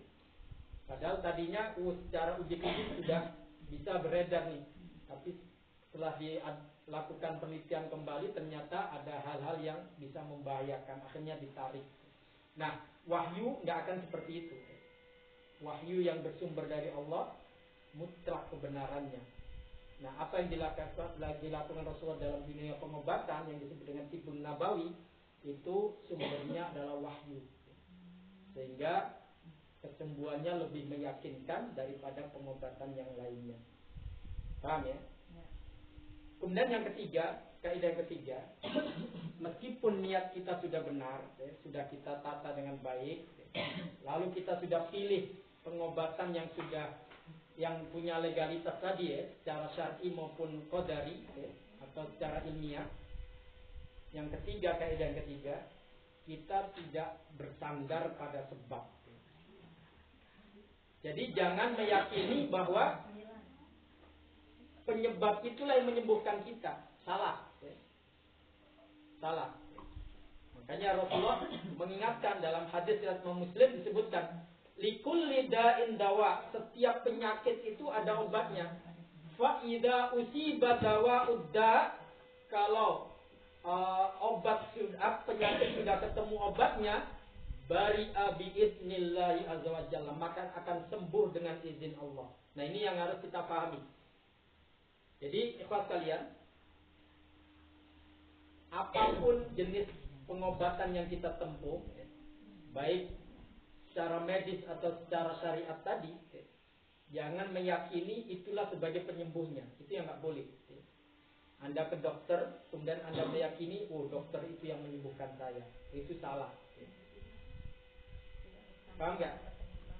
Padahal tadinya secara uji klinis sudah bisa beredar nih, tapi setelah dilakukan penelitian kembali ternyata ada hal-hal yang bisa membahayakan akhirnya ditarik. Nah wahyu nggak akan seperti itu. Wahyu yang bersumber dari Allah mutlak kebenarannya. Nah, apa yang dilakukan Rasulullah dalam dunia pengobatan yang disebut dengan Tibbun Nabawi itu sumbernya adalah wahyu. Sehingga kesembuhannya lebih meyakinkan daripada pengobatan yang lainnya. Paham ya? Kemudian yang ketiga, kaidah yang ketiga, meskipun niat kita sudah benar, ya, sudah kita tata dengan baik, ya, lalu kita sudah pilih pengobatan yang punya legalitas tadi ya, secara syar'i maupun qadari ya, atau secara ilmiah. Yang ketiga, kaidah yang ketiga, kita tidak bersandar pada sebab. Jadi jangan meyakini bahwa penyebab itulah yang menyembuhkan kita. Salah ya. Salah. Makanya Rasulullah mengingatkan dalam hadis riwayat Muslim disebutkan likulli da'in dawa, setiap penyakit itu ada obatnya. Fa idza usiba dawa'ud da', kalau obat sudah penyakit sudah ketemu obatnya, bari'a bi'idnillahi azza wa jalla, maka akan sembuh dengan izin Allah. Nah, ini yang harus kita pahami. Jadi, ikhwas kalian, apapun jenis pengobatan yang kita tempuh, baik secara medis atau secara syariat tadi, jangan meyakini itulah sebagai penyembuhnya. Itu yang nggak boleh. Anda ke dokter, kemudian Anda meyakini, oh dokter itu yang menyembuhkan saya. Itu salah. Paham nggak?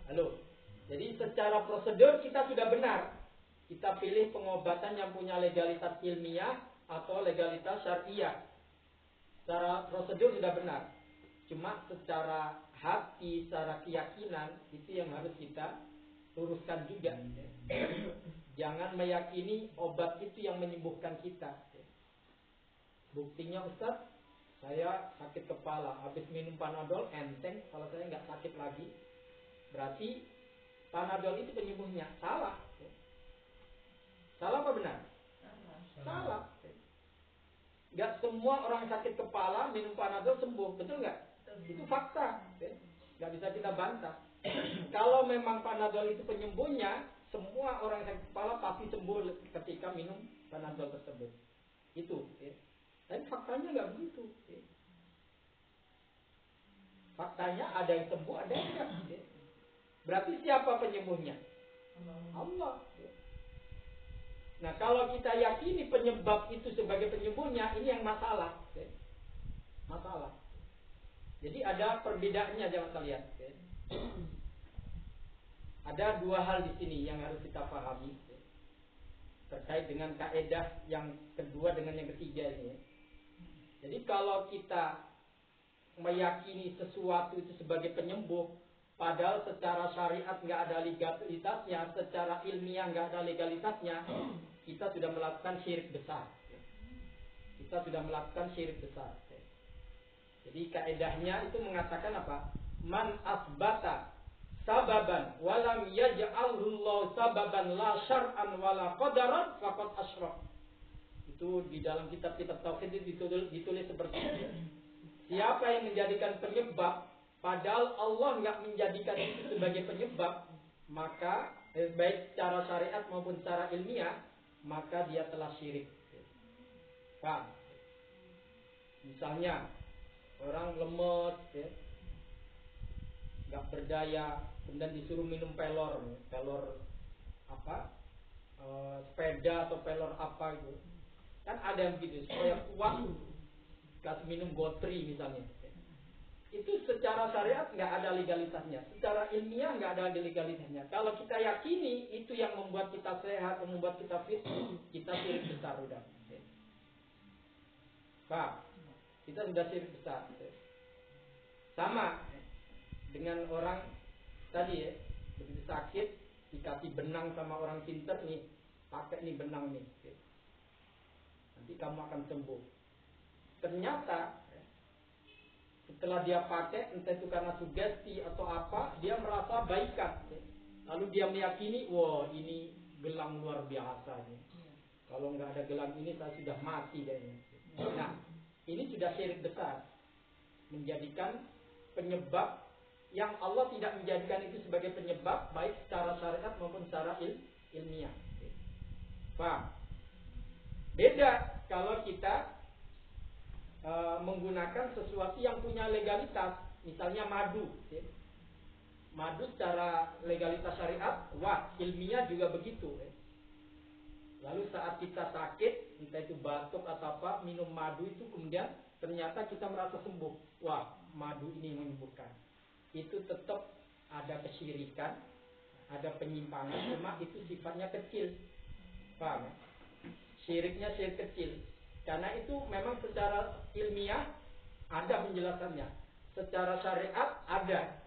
Halo. Jadi secara prosedur kita sudah benar. Kita pilih pengobatan yang punya legalitas ilmiah atau legalitas syariah. Secara prosedur sudah benar. Cuma secara hati, secara keyakinan, itu yang harus kita luruskan juga. Jangan meyakini obat itu yang menyembuhkan kita. Buktinya Ustaz, saya sakit kepala, habis minum Panadol enteng, kalau saya nggak sakit lagi, berarti Panadol itu penyembuhnya. Salah. Salah apa benar? Salah. Nggak semua orang sakit kepala minum Panadol sembuh, betul nggak? Itu fakta. Nggak bisa kita bantah. Kalau memang Panadol itu penyembuhnya, semua orang yang sakit kepala pasti sembuh ketika minum Panadol tersebut. Itu. Tapi faktanya nggak begitu. Faktanya ada yang sembuh, ada yang enggak. Berarti siapa penyembuhnya? Allah. Nah, kalau kita yakini penyebab itu sebagai penyembuhnya, ini yang masalah. Masalah. Jadi ada perbedaannya, jangan kalian. Ada dua hal di sini yang harus kita pahami terkait dengan kaidah yang kedua dengan yang ketiga ini. Jadi kalau kita meyakini sesuatu itu sebagai penyembuh, padahal secara syariat nggak ada legalitasnya, secara ilmiah nggak ada legalitasnya, kita sudah melakukan syirik besar. Kita sudah melakukan syirik besar. Jadi kaidahnya itu mengatakan apa? Man asbata sababan walam yaj'alhullahu sababan la syar'an wala qadaran faqad asyrak. Itu di dalam kitab-kitab tauhid ditulis seperti itu. Siapa yang menjadikan penyebab padahal Allah nggak menjadikan itu sebagai penyebab, maka baik secara syariat maupun secara ilmiah, maka dia telah syirik. Paham? Misalnya orang lemes, nggak berdaya, kemudian disuruh minum pelor apa? Sepeda atau pelor apa itu. Kan ada yang begitu, supaya kuat, kasih minum gotri misalnya. Itu secara syariat nggak ada legalitasnya, secara ilmiah nggak ada legalitasnya. Kalau kita yakini itu yang membuat kita sehat, yang membuat kita fit, kita syirik besar udah. Pak, kita sudah syirik besar. Sama dengan orang tadi ya, begitu sakit dikasih benang sama orang pintar nih, pakai nih benang nih, nanti kamu akan sembuh. Ternyata setelah dia pakai, entah itu karena sugesti atau apa, dia merasa baikan. Lalu dia meyakini, wah ini gelang luar biasa nih. Kalau nggak ada gelang ini saya sudah mati kayaknya. Nah, ini sudah syirik besar, menjadikan penyebab yang Allah tidak menjadikan itu sebagai penyebab, baik secara syariat maupun secara ilmiah. Paham? Beda kalau kita menggunakan sesuatu yang punya legalitas, misalnya madu. Madu secara legalitas syariat, wah, ilmiah juga begitu. Lalu saat kita sakit, entah itu batuk atau apa, minum madu itu kemudian ternyata kita merasa sembuh. Wah, madu ini menyembuhkan. Itu tetap ada kesyirikan, ada penyimpangan, cuma itu sifatnya kecil. Paham? Syiriknya syirik kecil. Karena itu memang secara ilmiah ada penjelasannya. Secara syariat ada.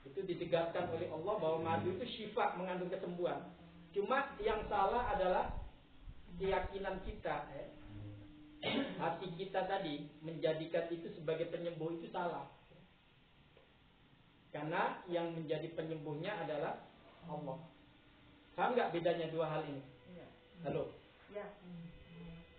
Itu ditegaskan oleh Allah bahwa madu itu syifa, mengandung kesembuhan. Cuma yang salah adalah keyakinan kita. Hati kita tadi menjadikan itu sebagai penyembuh, itu salah. Karena yang menjadi penyembuhnya adalah Allah. Paham nggak bedanya dua hal ini? Halo? Ya.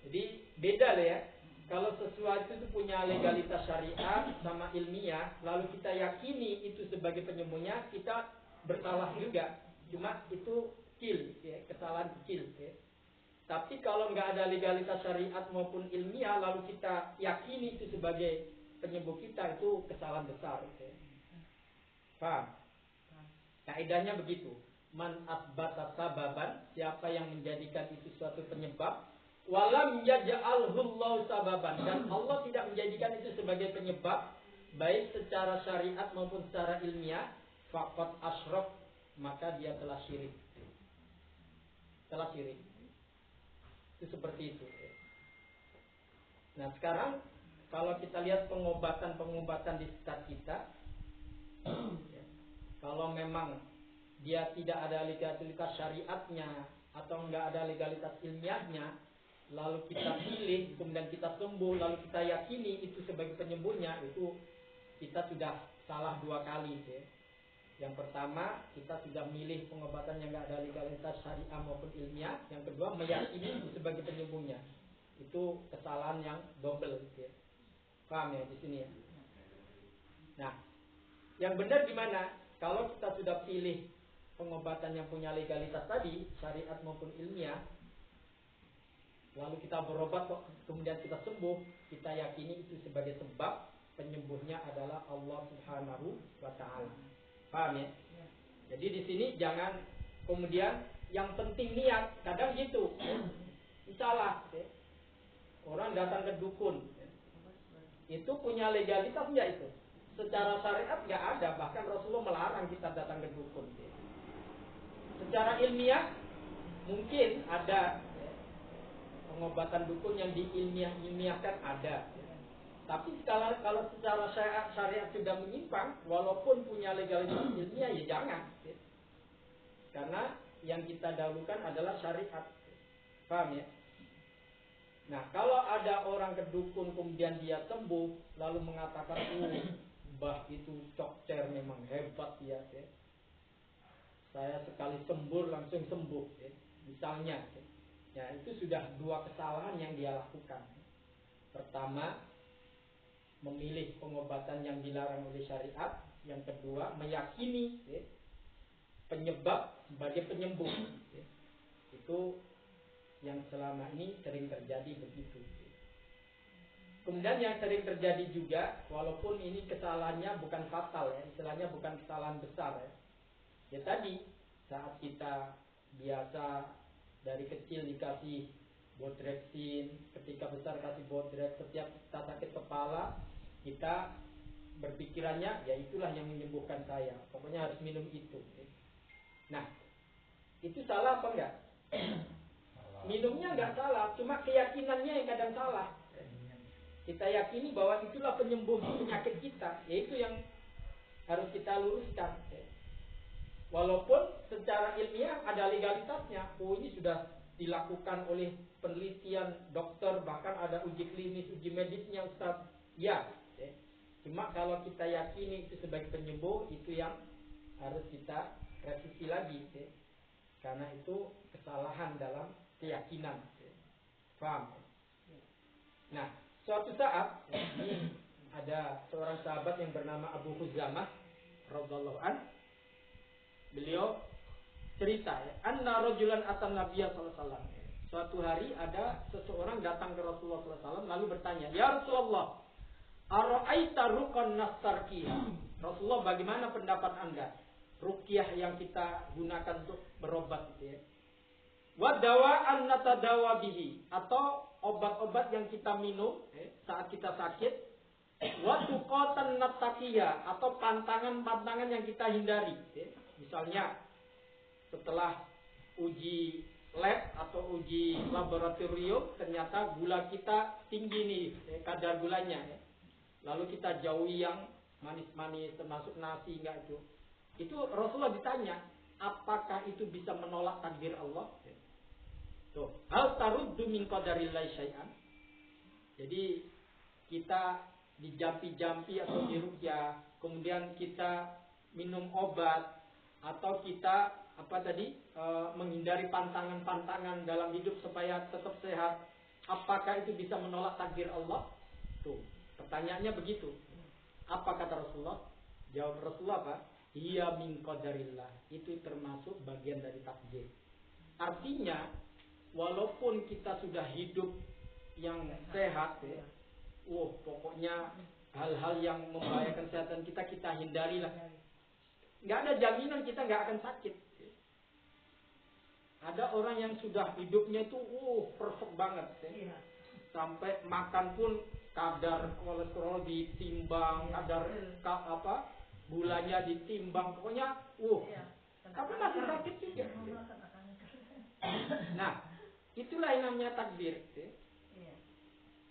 Jadi beda lah ya. Kalau sesuatu itu punya legalitas syariat sama ilmiah, lalu kita yakini itu sebagai penyembuhnya, kita bersalah juga. Cuma itu kecil, ya, kesalahan kecil. Ya. Tapi kalau nggak ada legalitas syariat maupun ilmiah, lalu kita yakini itu sebagai penyembuh kita, itu kesalahan besar. Paham? Kaidahnya begitu. Man asbata sababan, siapa yang menjadikan itu suatu penyebab, walam yaj'alhullahu sababan, dan Allah tidak menjadikan itu sebagai penyebab, baik secara syariat maupun secara ilmiah, faqad asyrak, maka dia telah syirik. Telah syirik. Itu seperti itu. Nah sekarang kalau kita lihat pengobatan di sekitar kita, kalau memang dia tidak ada legalitas syariatnya atau enggak ada legalitas ilmiahnya, lalu kita pilih, kemudian kita sembuh, lalu kita yakini itu sebagai penyembuhnya, itu kita sudah salah dua kali. Yang pertama, kita sudah milih pengobatan yang enggak ada legalitas syariah maupun ilmiah. Yang kedua, meyakini itu sebagai penyembuhnya. Itu kesalahan yang double. Paham ya di sini ya? Nah, yang benar gimana? Kalau kita sudah pilih pengobatan yang punya legalitas tadi, syariat maupun ilmiah, lalu kita berobat kok, kemudian kita sembuh, kita yakini itu sebagai sebab penyembuhnya adalah Allah Subhanahu wa Ta'ala. Paham ya? Jadi di sini jangan kemudian yang penting niat, kadang gitu. Salah. Orang datang ke dukun, itu punya legalitas enggak itu? Secara syariat enggak ada, bahkan Rasulullah melarang kita datang ke dukun. Secara ilmiah mungkin ada pengobatan dukun yang diilmiahkan ada. Tapi kalau secara syariat sudah menyimpang, walaupun punya legalitas ilmiah, ya jangan. Karena yang kita dahulukan adalah syariat. Paham ya? Nah, kalau ada orang ke dukun kemudian dia sembuh, lalu mengatakan, Mbah itu cokcer memang hebat ya. Saya sekali sembuh langsung sembuh. Misalnya, ya itu sudah dua kesalahan yang dia lakukan. Pertama, memilih pengobatan yang dilarang oleh syariat. Yang kedua, meyakini penyebab sebagai penyembuh. Itu yang selama ini sering terjadi begitu. Kemudian yang sering terjadi juga, walaupun ini kesalahannya bukan fatal ya, istilahnya bukan kesalahan besar ya. Ya tadi, saat kita biasa dari kecil dikasih Bodrexin, ketika besar kasih Bodrex, setiap kita sakit kepala, kita berpikirannya, ya itulah yang menyembuhkan saya, pokoknya harus minum itu. Nah, itu salah apa enggak? Minumnya enggak salah, cuma keyakinannya yang kadang salah. Kita yakini bahwa itulah penyembuh penyakit kita, yaitu yang harus kita luruskan. Walaupun secara ilmiah ada legalitasnya, ini sudah dilakukan oleh penelitian dokter, bahkan ada uji klinis, uji medisnya Ustaz. Ya, cuma kalau kita yakini itu sebagai penyembuh, itu yang harus kita revisi lagi, karena itu kesalahan dalam keyakinan. Paham? Nah, suatu saat ini ada seorang sahabat yang bernama Abu Huzamah radhiyallahu an. Beliau cerita ya, anna rajulan atan nabiyya sallallahu alaihi wasallam. Suatu hari ada seseorang datang ke Rasulullah sallallahu alaihi wasallam lalu bertanya, "Ya Rasulullah, ara'aita ruqan nastarqiyah?" Rasulullah, bagaimana pendapat Anda ruqyah yang kita gunakan untuk berobat itu ya? Wa dawa'an natadawa bihi, atau obat-obat yang kita minum saat kita sakit. Wa tuqatan nattaqiyah, atau pantangan-pantangan yang kita hindari. Misalnya setelah uji lab atau uji laboratorium ternyata gula kita tinggi nih, kadar gulanya. Lalu kita jauhi yang manis-manis termasuk nasi enggak itu. Itu Rasulullah ditanya, apakah itu bisa menolak takdir Allah? Tuh, hal taruddu min qadarillahi syai'an. Jadi kita dijampi-jampi atau diruqyah, kemudian kita minum obat, atau kita menghindari pantangan-pantangan dalam hidup supaya tetap sehat, apakah itu bisa menolak takdir Allah? Tuh, pertanyaannya begitu. Apa kata Rasulullah? Jawab Rasulullah apa? Iya min qadarillah, itu termasuk bagian dari takdir. Artinya walaupun kita sudah hidup yang sehat ya, pokoknya hal-hal yang membahayakan kesehatan kita hindarilah. Nggak ada jaminan kita nggak akan sakit. Ada orang yang sudah hidupnya itu perfect banget ya. Sampai makan pun kadar kolesterol ditimbang, kadar gulanya ditimbang, pokoknya tapi masih sakit juga. Nah, itulah yang namanya takdir ya.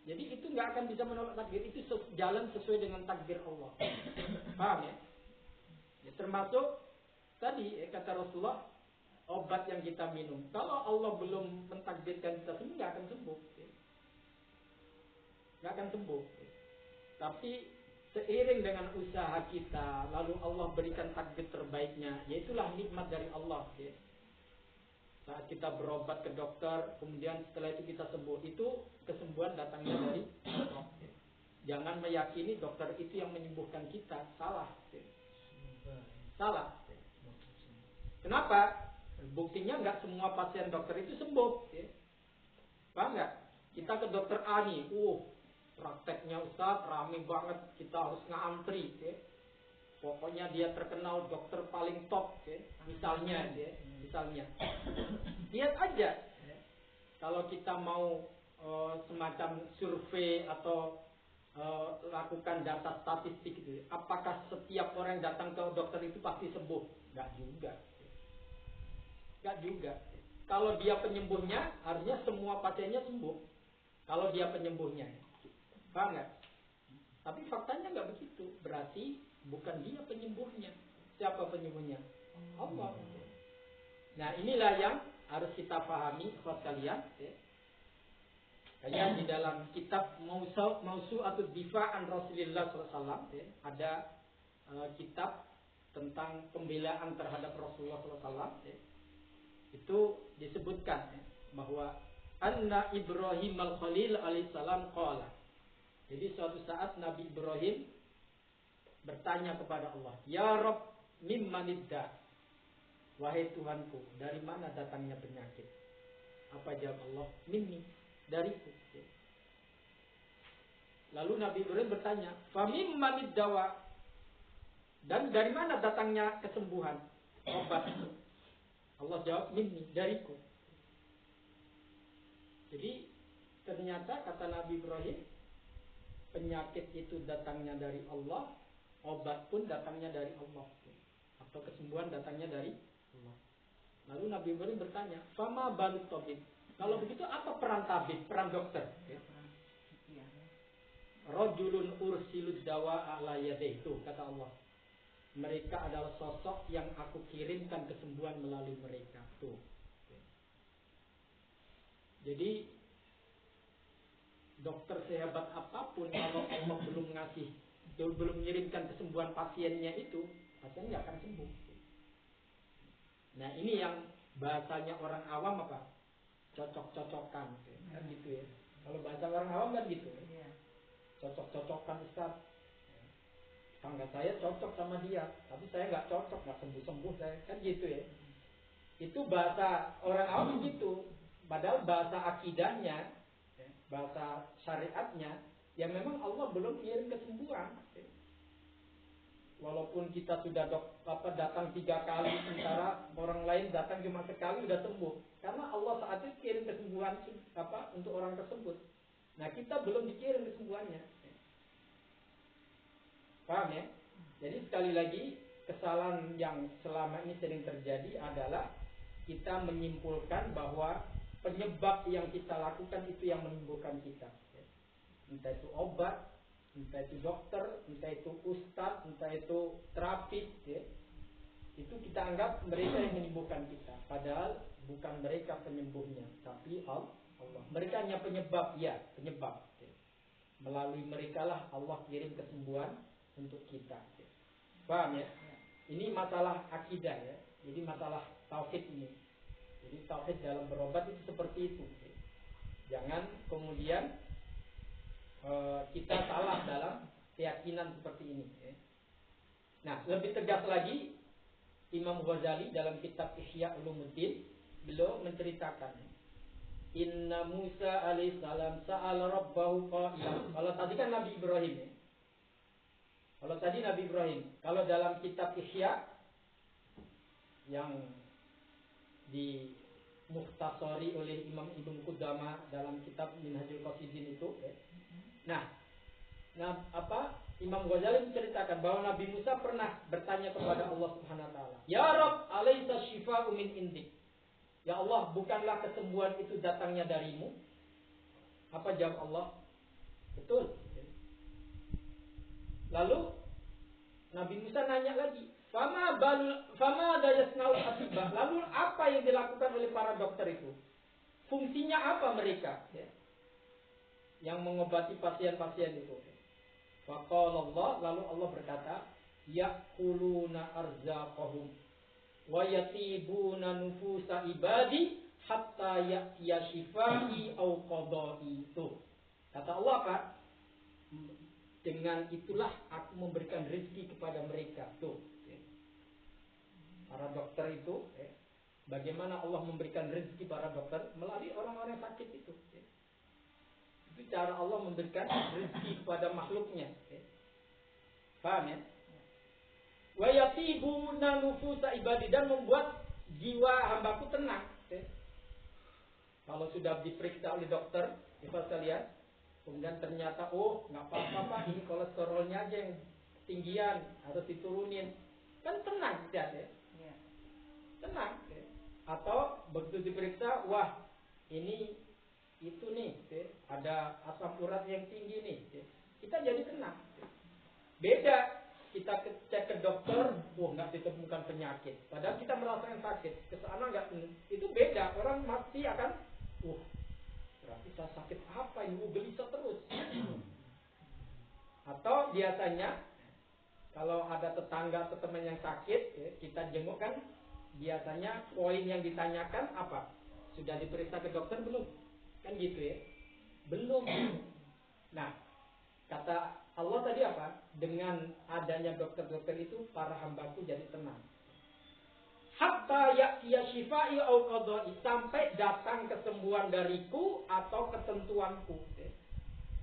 Jadi itu nggak akan bisa menolak takdir, itu jalan sesuai dengan takdir Allah. Paham ya? Termasuk tadi kata Rasulullah, obat yang kita minum, kalau Allah belum mentakdirkan kita sembuh, nggak akan sembuh. Nggak akan sembuh. Tapi seiring dengan usaha kita, lalu Allah berikan takdir terbaiknya, yaitulah nikmat dari Allah. Saat kita berobat ke dokter, kemudian setelah itu kita sembuh, itu kesembuhan datangnya dari Allah. Jangan meyakini dokter itu yang menyembuhkan kita, salah. Salah. Kenapa? Buktinya nggak semua pasien dokter itu sembuh. Paham nggak? Kita ke dokter A nih, prakteknya Ustaz rame banget, kita harus ngantri. Pokoknya dia terkenal dokter paling top, misalnya. Lihat aja, kalau kita mau semacam survei atau lakukan data statistik itu, apakah setiap orang yang datang ke dokter itu pasti sembuh? Nggak juga. Kalau dia penyembuhnya, harusnya semua pasiennya sembuh. Kalau dia penyembuhnya, paham nggak? Tapi faktanya nggak begitu. Berarti bukan dia penyembuhnya. Siapa penyembuhnya? Allah. Nah, inilah yang harus kita pahami, sahabat kalian. Kayak di dalam kitab Mawsu'atud Difa'an Rasulullah SAW ada kitab tentang pembelaan terhadap Rasulullah SAW. Itu disebutkan bahwa anna Ibrahim al-Khalil alaihissalam qala. Jadi suatu saat Nabi Ibrahim bertanya kepada Allah, Ya Rabb, mimmanidda? Wahai Tuhanku, dari mana datangnya penyakit? Apa jawab Allah? Minni, dariku. Lalu Nabi Ibrahim bertanya, famimmaniddawa? Dan dari mana datangnya kesembuhan, obat? Allah jawab, minni, dariku. Jadi ternyata kata Nabi Ibrahim, penyakit itu datangnya dari Allah, obat pun datangnya dari Allah, atau kesembuhan datangnya dari Allah. Lalu Nabi Ibrahim bertanya, fama balut tabib? Kalau begitu apa peran tabib, peran dokter? Rajulun ursilud dawa ala yadaihi, kata Allah. Mereka adalah sosok yang aku kirimkan kesembuhan melalui mereka. Tuh. Jadi dokter sehebat apapun, kalau Allah belum mengirimkan kesembuhan pasiennya itu, pasien nggak akan sembuh. Nah, ini yang bahasanya orang awam apa? Cocok-cocokan, kan gitu ya. Kalau bahasa orang awam kan gitu. Cocok-cocokan Ustaz. Tangga saya cocok sama dia, tapi saya nggak cocok, nggak sembuh-sembuh saya, kan gitu ya. Itu bahasa orang awam gitu. Padahal bahasa akidahnya, bahasa syariatnya, ya memang Allah belum kirim kesembuhan. Walaupun kita sudah datang 3 kali, sementara orang lain datang cuma sekali udah sembuh. Karena Allah saat itu kirim kesembuhan untuk orang tersebut. Nah, kita belum dikirim kesembuhannya. Paham ya? Jadi sekali lagi, kesalahan yang selama ini sering terjadi adalah kita menyimpulkan bahwa penyebab yang kita lakukan itu yang menyembuhkan kita. Entah itu obat, entah itu dokter, entah itu ustadz, entah itu terapis, itu kita anggap mereka yang menyembuhkan kita. Padahal bukan mereka penyembuhnya, tapi Allah. Mereka hanya penyebab, penyebab. Melalui mereka lah Allah kirim kesembuhan untuk kita. Paham ya? Ini masalah akidah ya. Jadi masalah tauhid ini. Jadi tauhid dalam berobat itu seperti itu. Jangan kemudian kita salah dalam keyakinan seperti ini. Nah, lebih tegas lagi, Imam Ghazali dalam kitab Ihya Ulumuddin beliau menceritakan Inna Musa alaihissalam sa'ala rabbahu qa'ilan. Kalau tadi kan Nabi Ibrahim ya. Kalau tadi Nabi Ibrahim. Kalau dalam kitab Ihya yang di mukhtasari oleh Imam Ibnu Qudamah dalam kitab Minhajul Qasidin itu ya. Nah, Imam Ghazali menceritakan bahwa Nabi Musa pernah bertanya kepada Allah Subhanahu wa taala, "Ya Rabb, alaisa syifa'u min indik?" Ya Allah, bukanlah kesembuhan itu datangnya darimu? Apa jawab Allah? Betul. Lalu Nabi Musa nanya lagi, Fama dayasnaul atibah. Lalu apa yang dilakukan oleh para dokter itu? Fungsinya apa mereka? Ya. Yang mengobati pasien-pasien itu. Faqala Allah, lalu Allah berkata, ya'kuluna arzaqahum wa yatibuna nufusa ibadi hatta ya'tiya shifai au qada'i. Tuh. Kata Allah apa? Dengan itulah aku memberikan rezeki kepada mereka. Tuh. Para dokter itu, bagaimana Allah memberikan rezeki para dokter melalui orang-orang sakit itu. Itu cara Allah memberikan rezeki kepada makhluknya. Paham ya? Wa yatibuna nufusa ibadi, dan membuat jiwa hambaku tenang. Kalau sudah diperiksa oleh dokter, kita lihat, kemudian ternyata nggak apa-apa Pak, ini kolesterolnya aja yang tinggian, harus diturunin, kan tenang tidak ya? Tenang. Atau begitu diperiksa, wah ini itu nih, ada asam urat yang tinggi nih, kita jadi tenang. Beda kita cek ke dokter, nggak ditemukan penyakit, padahal kita merasakan sakit, kesana nggak, itu beda. Orang mati akan, berarti saya sakit apa ini, gelisah terus. Atau biasanya kalau ada tetangga atau teman yang sakit, kita jenguk kan, biasanya poin yang ditanyakan apa? Sudah diperiksa ke dokter belum? Kan gitu ya? Belum. Nah, kata Allah tadi apa? Dengan adanya dokter-dokter itu, para hambaku jadi tenang. Hatta ya'tiya shifai au qada'i, sampai datang kesembuhan dariku atau ketentuanku.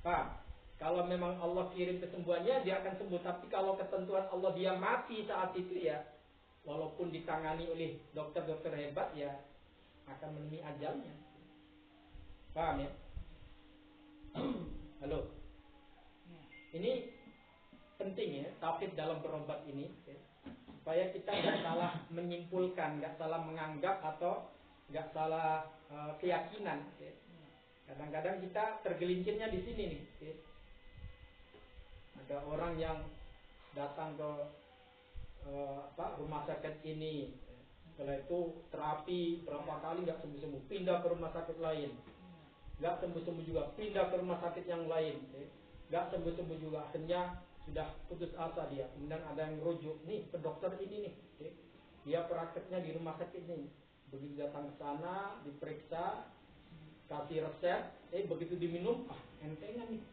Paham? Kalau memang Allah kirim kesembuhannya, dia akan sembuh. Tapi kalau ketentuan Allah dia mati saat itu ya, walaupun ditangani oleh dokter-dokter hebat ya, akan menemui ajalnya. Paham ya? Halo. Ini penting ya, tauhid dalam berobat ini ya, supaya kita nggak salah menyimpulkan, nggak salah menganggap, atau nggak salah keyakinan. Ya. Kadang-kadang kita tergelincirnya di sini nih. Ya. Ada orang yang datang ke rumah sakit ini, setelah itu terapi berapa kali nggak sembuh-sembuh, pindah ke rumah sakit lain, nggak sembuh-sembuh juga, pindah ke rumah sakit yang lain, nggak sembuh-sembuh juga, akhirnya sudah putus asa dia. Kemudian ada yang merujuk nih ke dokter ini nih, dia prakteknya di rumah sakit ini. Begitu datang ke sana, diperiksa, kasih resep, begitu diminum, entengan nih.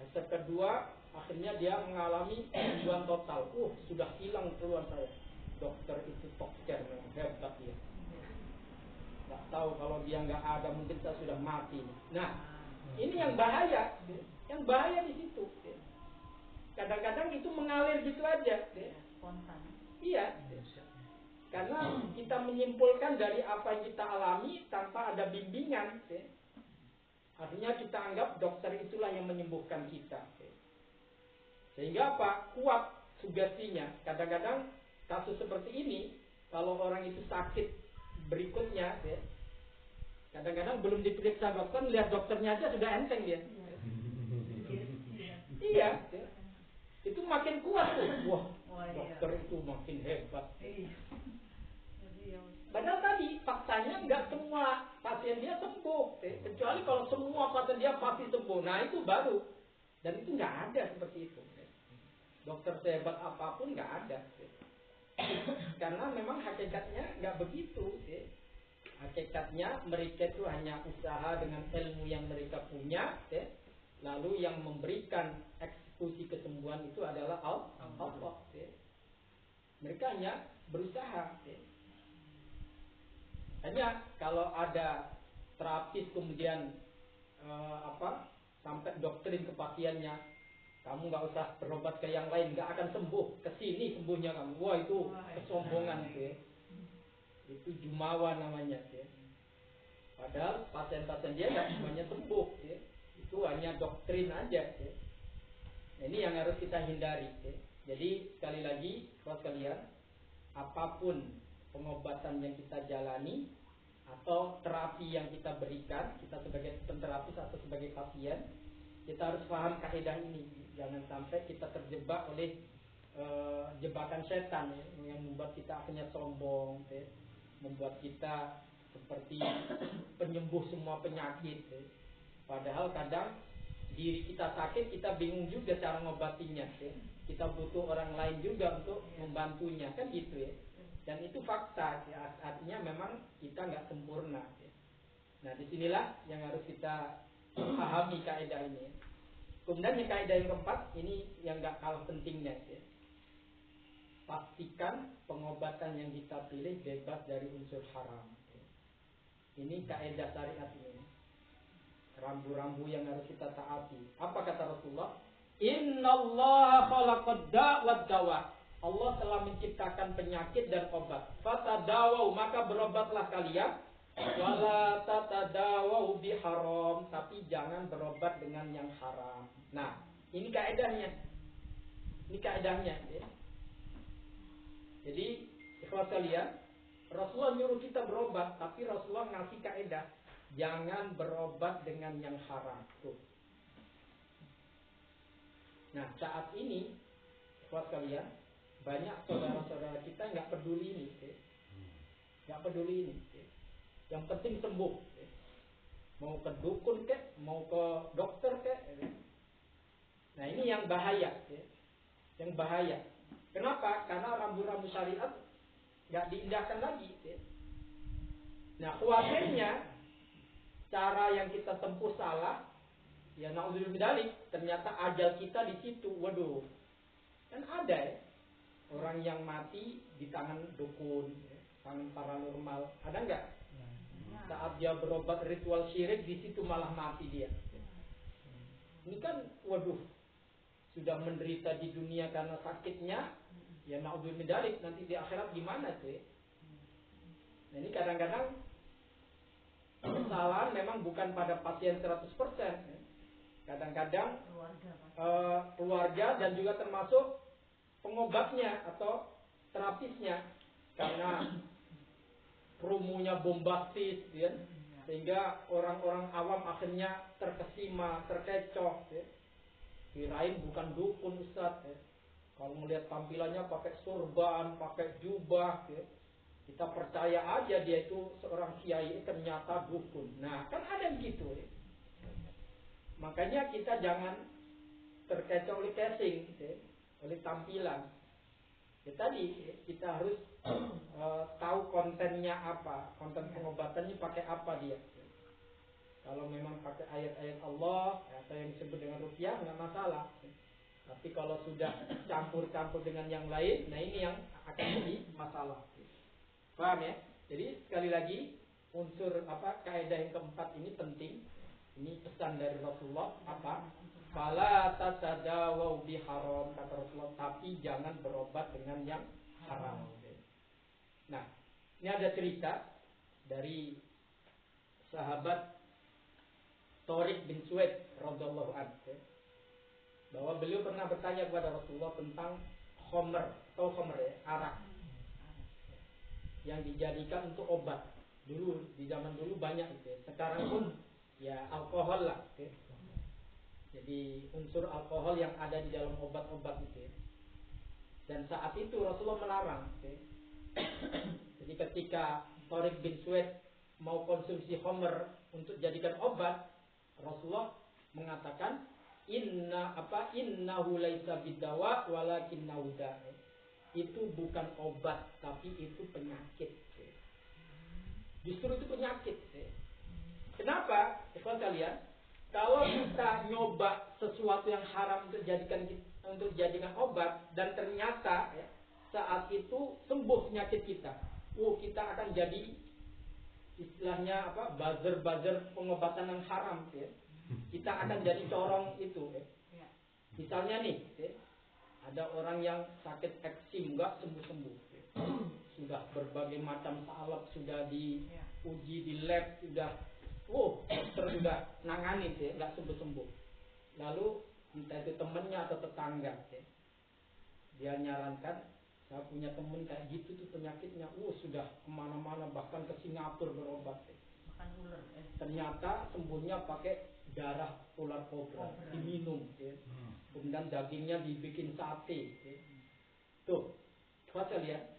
Resep kedua, akhirnya dia mengalami kesembuhan total. Sudah hilang keluhan saya. Dokter itu dokter yang hebat dia. Gak tahu kalau dia nggak ada, mungkin saya sudah mati. Nah, ini yang bahaya. Yang bahaya di situ. Kadang-kadang itu mengalir gitu aja. Spontan. Iya. Karena kita menyimpulkan dari apa yang kita alami tanpa ada bimbingan. Artinya kita anggap dokter itulah yang menyembuhkan kita. Sehingga apa? Kuat sugestinya. Kadang-kadang kasus seperti ini, kalau orang itu sakit berikutnya, kadang-kadang belum diperiksa dokter, lihat dokternya aja sudah enteng dia. Iya. Itu makin kuat tuh. Wah, dokter itu makin hebat. Padahal tadi faktanya nggak semua pasien dia sembuh, kecuali kalau semua pasien dia pasti sembuh. Nah itu baru. Dan itu nggak ada seperti itu. Dokter sehebat apapun nggak ada. Karena memang hakikatnya nggak begitu. Hakikatnya mereka itu hanya usaha dengan ilmu yang mereka punya. Lalu yang memberikan eksekusi kesembuhan itu adalah Allah. Mereka hanya berusaha. Hanya kalau ada terapis kemudian sampai doktrin kepastiannya, kamu nggak usah berobat ke yang lain, nggak akan sembuh, kesini sembuhnya kamu. Wah, itu kesombongan itu ya. Itu jumawa namanya ya. Padahal pasien-pasien dia nggak semuanya sembuh ya. Itu hanya doktrin aja ya. Nah, ini yang harus kita hindari ya. Jadi sekali lagi buat kalian, apapun pengobatan yang kita jalani atau terapi yang kita berikan, kita sebagai penterapis atau sebagai pasien, kita harus paham kaidah ini. Jangan sampai kita terjebak oleh jebakan setan ya, yang membuat kita akhirnya sombong ya, membuat kita seperti penyembuh semua penyakit ya. Padahal kadang diri kita sakit, kita bingung juga cara ngobatinya ya. Kita butuh orang lain juga untuk membantunya, kan gitu ya. Dan itu fakta ya, artinya memang kita nggak sempurna ya. Nah, disinilah yang harus kita pahami kaidah ini. Kemudian yang kaidah yang keempat ini yang nggak kalah pentingnya ya. Pastikan pengobatan yang kita pilih bebas dari unsur haram ya. Ini kaidah syariat ini. Rambu-rambu yang harus kita taati. Apa kata Rasulullah? Innallaha khalaqad da' wad dawa. Allah telah menciptakan penyakit dan obat. Fatadawau, maka berobatlah kalian. Wala tatadawau biharam, tapi jangan berobat dengan yang haram. Nah, ini kaedahnya. Ini kaedahnya ya. Jadi, ikhlas kalian, Rasulullah nyuruh kita berobat, tapi Rasulullah ngasih kaedah, jangan berobat dengan yang haram. Tuh. Nah, saat ini ikhlas kalian, banyak saudara-saudara kita nggak peduli ini, nggak peduli ini. Yang penting sembuh. Mau ke dukun kek, mau ke dokter kek. Nah, ini yang bahaya. Yang bahaya. Kenapa? Karena rambu-rambu syariat nggak diindahkan lagi. Nah, khawatirnya cara yang kita tempuh salah, ya naudzubillah min dzalik, ternyata ajal kita di situ. Waduh, kan ada ya orang yang mati di tangan dukun, tangan paranormal, ada nggak? Saat dia berobat ritual syirik, di situ malah mati dia. Ini kan, waduh, sudah menderita di dunia karena sakitnya, ya naudzubillah min dzalik, nanti di akhirat gimana tuh? Ya? Nah, ini kadang-kadang kesalahan memang bukan pada pasien 100%. Ya. Kadang-kadang keluarga dan juga termasuk pengobatnya atau terapisnya, karena rumunya bombastis ya, sehingga orang-orang awam akhirnya terkesima, terkecoh ya. Kirain bukan dukun Ustaz ya. Kalau melihat tampilannya pakai sorban, pakai jubah ya, kita percaya aja dia itu seorang kiai, ternyata dukun. Nah, kan ada yang gitu ya. Makanya kita jangan terkecoh oleh casing ya, oleh tampilan. Ya, tadi kita harus tahu kontennya apa, konten pengobatannya pakai apa dia. Kalau memang pakai ayat-ayat Allah atau yang disebut dengan ruqyah nggak masalah. Tapi kalau sudah campur-campur dengan yang lain, nah ini yang akan jadi masalah. Paham ya? Jadi sekali lagi unsur kaidah yang keempat ini penting. Ini pesan dari Rasulullah apa? Fala tatadawau biharam, kata Rasulullah, tapi jangan berobat dengan yang haram. Nah, ini ada cerita dari sahabat Tariq bin Suwaid radhiyallahu anhu, bahwa beliau pernah bertanya kepada Rasulullah tentang khamr, atau khamr ya, arak yang dijadikan untuk obat. Dulu di zaman dulu banyak itu. Sekarang pun ya alkohol lah. Jadi unsur alkohol yang ada di dalam obat-obat itu. Dan saat itu Rasulullah melarang. Jadi ketika Tariq bin Suwaid mau konsumsi khamr untuk jadikan obat, Rasulullah mengatakan innahu laisa bidawa walakinnahu da'. Itu bukan obat, tapi itu penyakit. Justru itu penyakit. Kenapa? Ikhwan kalian, kalau kita nyoba sesuatu yang haram untuk jadikan obat, dan ternyata ya, saat itu sembuh penyakit kita, kita akan jadi istilahnya apa, buzzer pengobatan yang haram ya. Kita akan jadi corong itu ya. Misalnya nih ya, ada orang yang sakit eksim nggak sembuh-sembuh ya. Sudah berbagai macam salep sudah diuji di lab, sudah dokter sudah nanganin ya, nggak sembuh-sembuh. Lalu entah itu temannya atau tetangga ya, dia nyarankan, saya punya temen kayak gitu tuh penyakitnya, sudah kemana-mana bahkan ke Singapura berobat. Makan ular. Ternyata sembuhnya pakai darah ular kobra, diminum. Ya. Kemudian dagingnya dibikin sate. Ya. Tuh, baca lihat.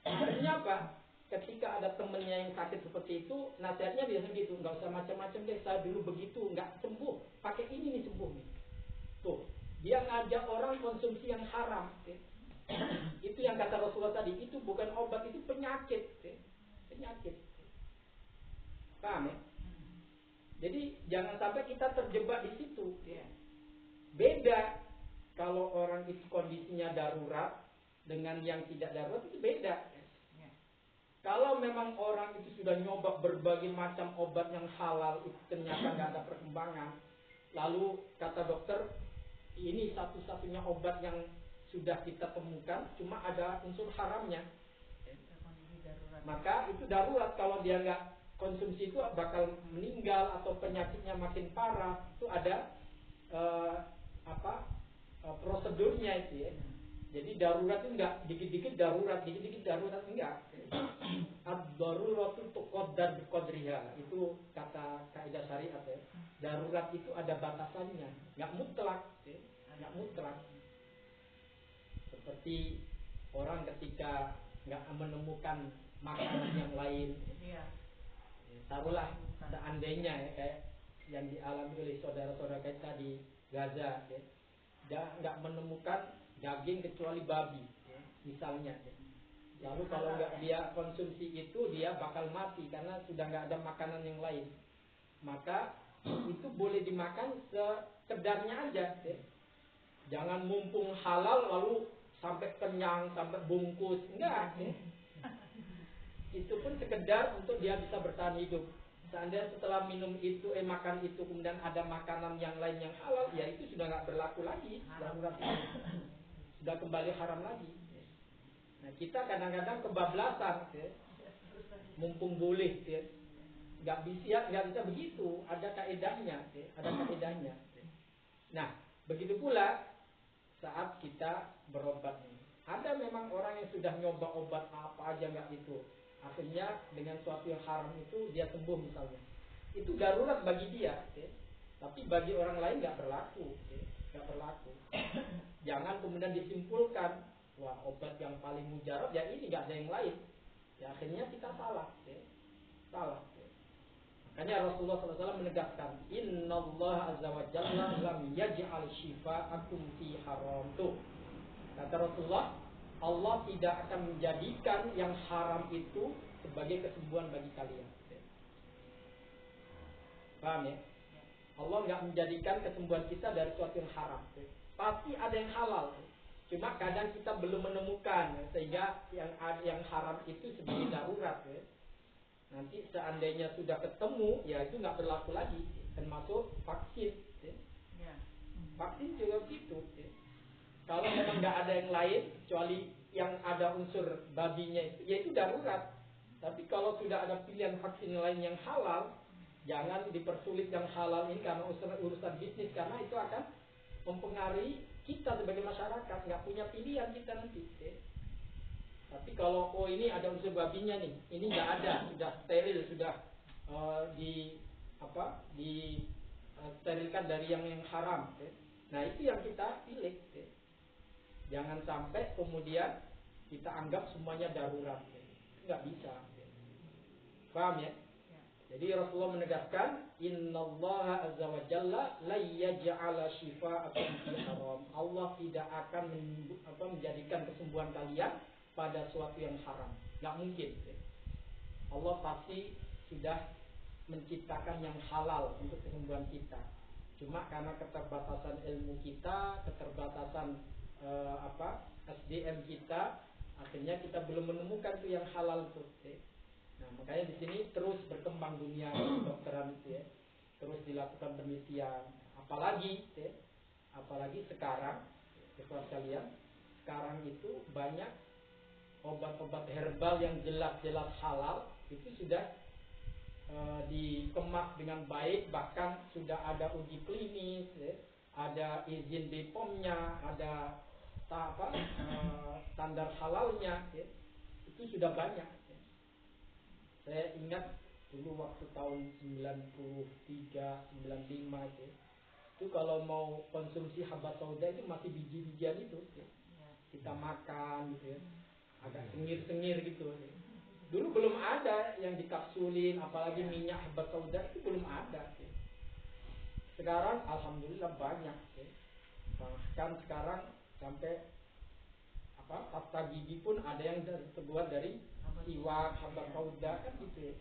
Akhirnya apa? Ketika ada temennya yang sakit seperti itu, nasihatnya biasanya gitu, nggak usah macam-macam deh, saya dulu begitu, nggak sembuh, pakai ini nih sembuh nih. Tuh, dia ngajak orang konsumsi yang haram. Ya. Itu yang kata Rasulullah tadi, itu bukan obat, itu penyakit ya. Penyakit. Paham ya? Jadi jangan sampai kita terjebak di situ ya. Beda kalau orang itu kondisinya darurat dengan yang tidak darurat, itu beda ya. Kalau memang orang itu sudah nyoba berbagai macam obat yang halal, itu ternyata nggak ada perkembangan, lalu kata dokter ini satu-satunya obat yang sudah kita temukan, cuma ada unsur haramnya, maka itu darurat. Kalau dia nggak konsumsi itu bakal meninggal atau penyakitnya makin parah. Itu ada prosedurnya itu ya. Jadi darurat itu nggak dikit-dikit darurat, dikit-dikit darurat, enggak. Ad-daruratu tuqaddar biqadriha, itu kata kaidah syariat ya. Darurat itu ada batasannya, nggak mutlak, ya. Nggak mutlak. Seperti orang ketika nggak menemukan makanan yang lain, ya, taruhlah seandainya ya, kayak yang dialami oleh saudara-saudara kita di Gaza, ya, dia nggak menemukan daging kecuali babi, ya, misalnya. Ya. Lalu kalau nggak dia konsumsi itu, dia bakal mati karena sudah nggak ada makanan yang lain. Maka itu boleh dimakan sekedarnya aja, ya. Jangan mumpung halal lalu sampai kenyang, sampai bungkus, enggak. Ya. Itu pun sekedar untuk dia bisa bertahan hidup. Seandainya setelah minum itu, makan itu, kemudian ada makanan yang lain yang halal, ya itu sudah nggak berlaku lagi, sudah kembali haram lagi. Nah, kita kadang-kadang kebablasan, ya. Mumpung boleh, ya. Nggak bisa begitu, ada kaedahnya, ya. Ada kaedahnya. Ya. Nah, begitu pula saat kita berobat ini. Ada memang orang yang sudah nyoba obat apa aja nggak itu, akhirnya dengan suatu yang haram itu dia sembuh misalnya. Itu darurat bagi dia, ya. Tapi bagi orang lain nggak berlaku, ya. Nggak berlaku. Jangan kemudian disimpulkan, wah obat yang paling mujarab ya ini, nggak ada yang lain. Ya akhirnya kita salah, ya. Salah. Ya. Makanya Rasulullah SAW menegaskan, Innallaha azza wa jalla lam yaj'al shifa'akum fi haram. Tuh, kata Rasulullah, Allah tidak akan menjadikan yang haram itu sebagai kesembuhan bagi kalian. Paham ya? Allah nggak menjadikan kesembuhan kita dari sesuatu yang haram. Pasti ada yang halal. Cuma kadang kita belum menemukan, sehingga yang haram itu sebagai darurat. Ya. Nanti seandainya sudah ketemu, ya itu nggak berlaku lagi. Termasuk vaksin. Ya. Vaksin juga begitu. Ya. Kalau memang nggak ada yang lain, kecuali yang ada unsur babinya itu, ya itu darurat. Tapi kalau sudah ada pilihan vaksin lain yang halal, jangan dipersulit yang halal ini karena urusan bisnis, karena itu akan mempengaruhi kita sebagai masyarakat, nggak punya pilihan kita nanti. Ya. Tapi kalau ini ada unsur babinya nih, ini nggak ada, sudah steril, sudah sterilkan dari yang haram. Ya. Nah itu yang kita pilih. Ya. Jangan sampai kemudian kita anggap semuanya darurat. Ya. Nggak bisa. Ya. Paham ya? Jadi Rasulullah menegaskan, Innallaha azza wa jalla la yaj'ala shifa'akum fi haram. Allah tidak akan menjadikan kesembuhan kalian pada suatu yang haram. Nggak mungkin. Allah pasti sudah menciptakan yang halal untuk kesembuhan kita. Cuma karena keterbatasan ilmu kita, keterbatasan SDM kita, akhirnya kita belum menemukan itu yang halal itu. Nah, makanya di sini terus berkembang dunia kedokteran itu ya. Terus dilakukan penelitian. Apalagi sekarang, sekalian, sekarang itu banyak obat-obat herbal yang jelas-jelas halal itu sudah dikemas dengan baik, bahkan sudah ada uji klinis, ya, ada izin BPOM-nya, ada standar halalnya, ya, itu sudah banyak. Ya. Saya ingat dulu waktu tahun 93, 95 itu kalau mau konsumsi habat sauda itu masih biji-bijian itu, ya. Kita makan gitu ya, agak sengir-sengir gitu. Ya. Dulu belum ada yang dikapsulin, apalagi minyak habat sauda itu belum ada. Ya. Sekarang alhamdulillah banyak. Ya. Bahkan sekarang sampai pasta gigi pun ada yang terbuat dari siwak habat sauda kan gitu. Ya.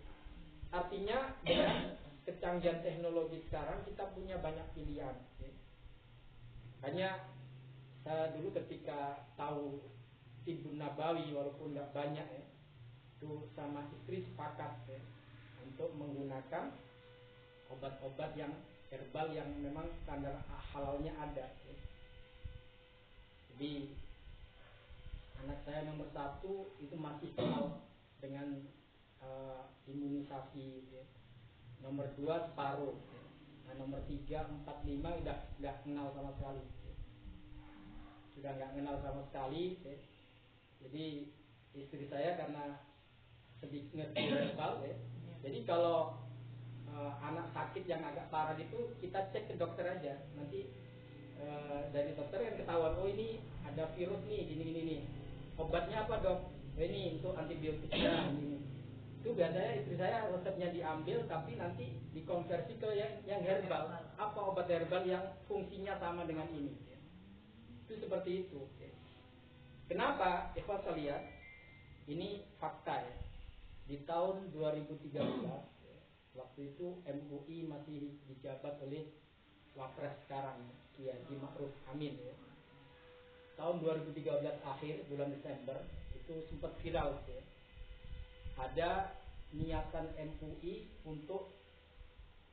Artinya dengan kecanggihan teknologi sekarang kita punya banyak pilihan. Ya. Makanya saya dulu ketika tahu Tibun Nabawi walaupun nggak banyak ya, itu sama istri sepakat ya, untuk menggunakan obat-obat yang herbal yang memang standar halalnya ada ya. Jadi anak saya nomor 1 itu masih kenal dengan imunisasi ya. Nomor 2 separuh ya. Nah, nomor 3, 4, 5 udah nggak kenal sama sekali ya. Sudah nggak kenal sama sekali ya. Jadi istri saya karena sedikit ngerti herbal ya. Jadi kalau anak sakit yang agak parah itu kita cek ke dokter aja. Nanti dari dokter kan ketahuan, oh ini ada virus nih, gini nih. Obatnya apa dok? Oh, ini untuk antibiotiknya ini. Itu biasanya istri saya resepnya diambil tapi nanti dikonversi ke yang herbal. Apa obat herbal yang fungsinya sama dengan ini? Itu seperti itu. Kenapa? Ikhwan sekalian, ini fakta ya. Di tahun 2013 waktu itu MUI masih dijabat oleh Wapres sekarang Kiai Haji Ma'ruf Amin ya. Tahun 2013 akhir bulan Desember itu sempat viral ya. Ada niatan MUI untuk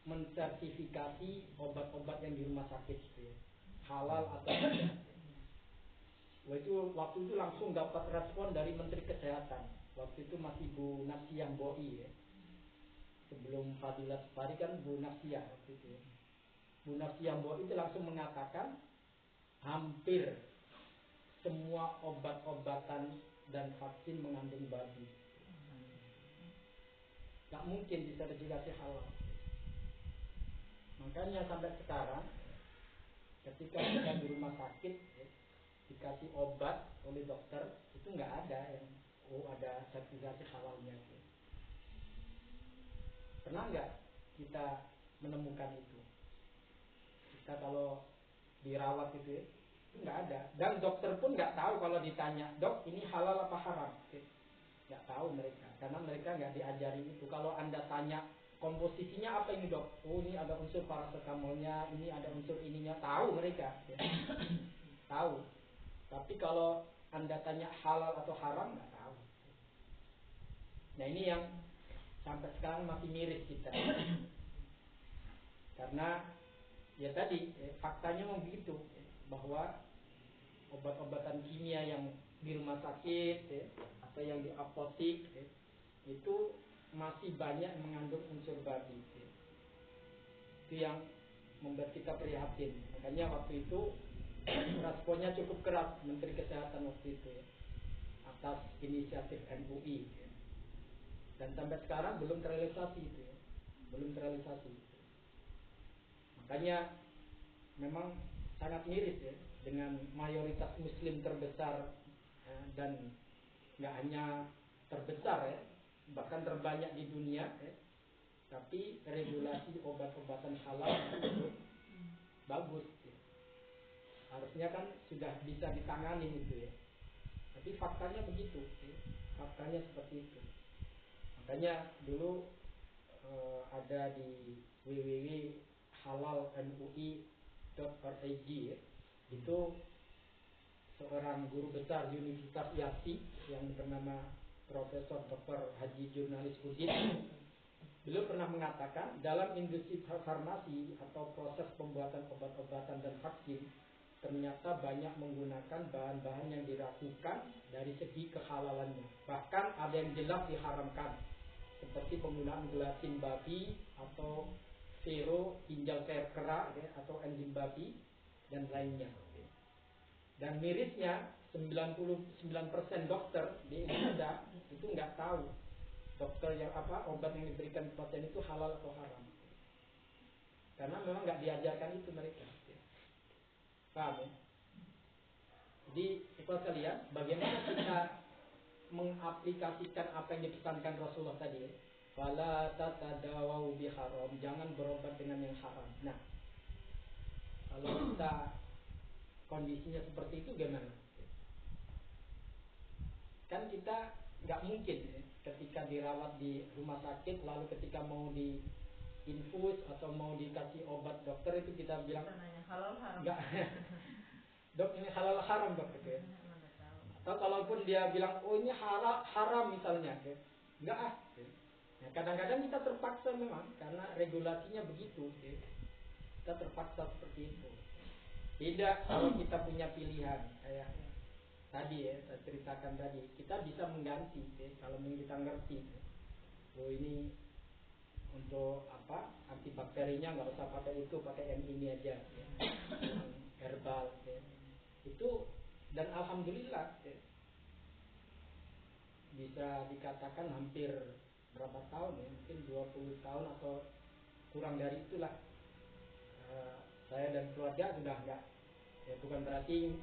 mensertifikasi obat-obat yang di rumah sakit ya. Halal atau tidak. Waktu itu langsung dapat respon dari Menteri Kesehatan. Waktu itu masih Bu Nasyah Boi ya. Sebelum Fadilah Safari kan Bu Nasyah waktu itu ya. Bu Nasyah Boi itu langsung mengatakan hampir semua obat-obatan dan vaksin mengandung babi. Gak mungkin disertifikasi halal. Makanya sampai sekarang ketika kita di rumah sakit ya, dikasih obat oleh dokter itu nggak ada yang ada sertifikasi halalnya. Pernah nggak kita menemukan itu? Kita kalau dirawat itu nggak ada. Dan dokter pun nggak tahu kalau ditanya, dok ini halal apa haram? Nggak tahu mereka, karena mereka nggak diajari itu. Kalau Anda tanya komposisinya apa ini dok? Oh ini ada unsur paracetamolnya, ini ada unsur ininya. Tahu mereka, ya. Tahu. Tapi kalau Anda tanya halal atau haram nggak tahu. Nah ini yang sampai sekarang masih miris kita. Karena ya tadi faktanya memang begitu bahwa obat-obatan kimia yang di rumah sakit atau yang di apotik itu masih banyak mengandung unsur babi. Itu yang membuat kita prihatin. Makanya waktu itu responnya cukup keras Menteri Kesehatan waktu itu ya, atas inisiatif MUI ya. Dan sampai sekarang belum terrealisasi itu ya. Belum terrealisasi. Makanya memang sangat miris ya dengan mayoritas muslim terbesar dan nggak hanya terbesar ya, bahkan terbanyak di dunia ya. Tapi regulasi obat-obatan halal itu bagus ya. Harusnya kan sudah bisa ditangani itu ya. Tapi faktanya begitu ya. Faktanya seperti itu. Makanya dulu ada di www.halalmui.org ya. Itu seorang guru besar Universitas Yasi yang bernama Profesor Dr. Haji Jurnalis Udin, beliau pernah mengatakan dalam industri farmasi atau proses pembuatan obat-obatan dan vaksin ternyata banyak menggunakan bahan-bahan yang diragukan dari segi kehalalannya. Bahkan ada yang jelas diharamkan, seperti penggunaan gelatin babi atau vero ginjal kera ya, atau enzim babi dan lainnya. Dan mirisnya 99% dokter di Indonesia itu nggak tahu dokter yang obat yang diberikan pasien itu halal atau haram, karena memang nggak diajarkan itu mereka. Paham ya? Jadi itu sekalian, bagaimana kita mengaplikasikan apa yang dipesankan Rasulullah tadi ya? Fala tatadawau biharam, jangan berobat dengan yang haram. Nah, kalau kita kondisinya seperti itu gimana? Kan kita nggak mungkin ya, ketika dirawat di rumah sakit lalu ketika mau diinfus atau mau dikasih obat dokter itu kita bilang halal haram. Enggak. Dok, ini halal haram dok gitu ya. Atau kalaupun dia bilang oh ini haram misalnya ya. Enggak ah. Ya, kadang-kadang kita terpaksa memang karena regulasinya begitu ya. Kita terpaksa seperti itu. Tidak kalau kita punya pilihan kayak tadi ya, saya ceritakan tadi, kita bisa mengganti ya, kalau kita ngerti ya. Oh ini untuk antibakterinya nggak usah pakai itu, pakai yang ini aja ya. Herbal ya. Itu dan alhamdulillah ya, bisa dikatakan hampir berapa tahun ya, mungkin 20 tahun atau kurang dari itulah, saya dan keluarga sudah nggak ya, bukan berarti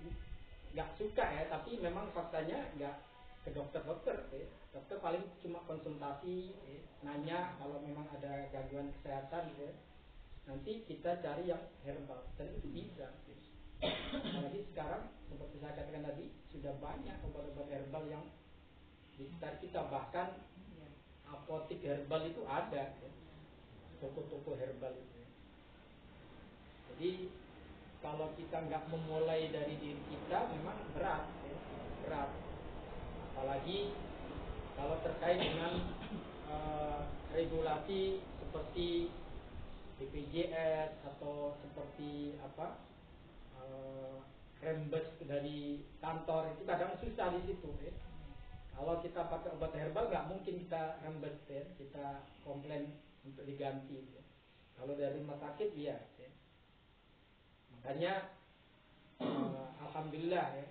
nggak suka ya, tapi memang faktanya nggak ke dokter ya. Dokter paling cuma konsultasi ya, nanya kalau memang ada gangguan kesehatan ya. Nanti kita cari yang herbal dan itu bisa ya. Apalagi sekarang seperti saya katakan tadi sudah banyak obat-obat herbal yang di sekitar kita, bahkan apotek herbal itu ada ya. Toko-toko herbal itu ya. Jadi kalau kita nggak memulai dari diri kita memang berat ya. Berat, apalagi kalau terkait dengan regulasi seperti BPJS atau seperti rembes dari kantor itu kadang susah di situ ya. Kalau kita pakai obat herbal nggak mungkin kita rembes ya, kita komplain untuk diganti ya. Kalau dari rumah sakit ya. Makanya alhamdulillah ya,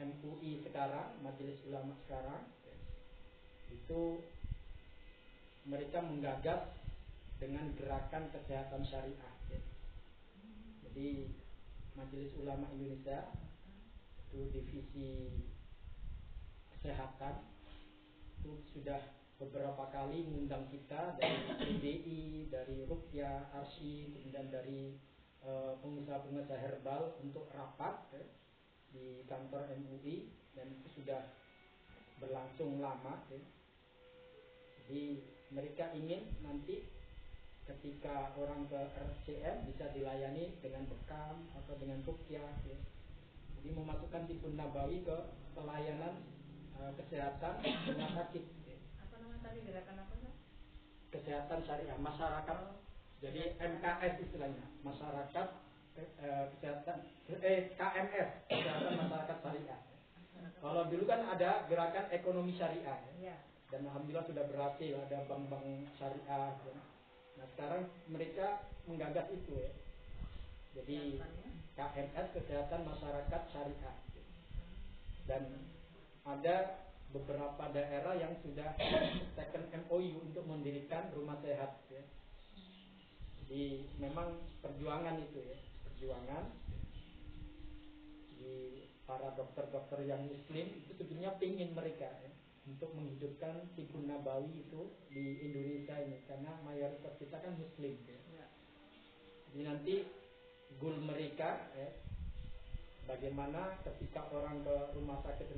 MUI sekarang, Majelis Ulama sekarang ya, itu mereka menggagas dengan gerakan kesehatan syariah ya. Jadi Majelis Ulama Indonesia itu divisi kesehatan itu sudah beberapa kali mengundang kita dari PDI, dari Ruqyah, Arsi, kemudian dari pengusaha-pengusaha herbal untuk rapat ya, di kantor MUI, dan itu sudah berlangsung lama ya. Jadi mereka ingin nanti ketika orang ke RCM bisa dilayani dengan bekam atau dengan ruqyah ya. Jadi memasukkan Tibun Nabawi ke pelayanan kesehatan rumah sakit ya. Apa namanya tadi, gerakan apa sih? Kesehatan Syariah masyarakat. Jadi MKS istilahnya, masyarakat kesehatan KMS, kesehatan masyarakat syariah. Kalau dulu kan ada gerakan ekonomi syariah ya. Dan alhamdulillah sudah berhasil, ada bank-bank syariah ya. Nah sekarang mereka menggagas itu ya. Jadi KMS, kesehatan masyarakat syariah. Dan ada beberapa daerah yang sudah second MOU untuk mendirikan rumah sehat ya. Jadi memang perjuangan itu ya, perjuangan di para dokter-dokter yang muslim itu sebenarnya pingin mereka ya, untuk menghidupkan Tibun Nabawi itu di Indonesia ini, karena mayoritas kita kan muslim ya. Jadi nanti goal mereka ya, bagaimana ketika orang ke rumah sakit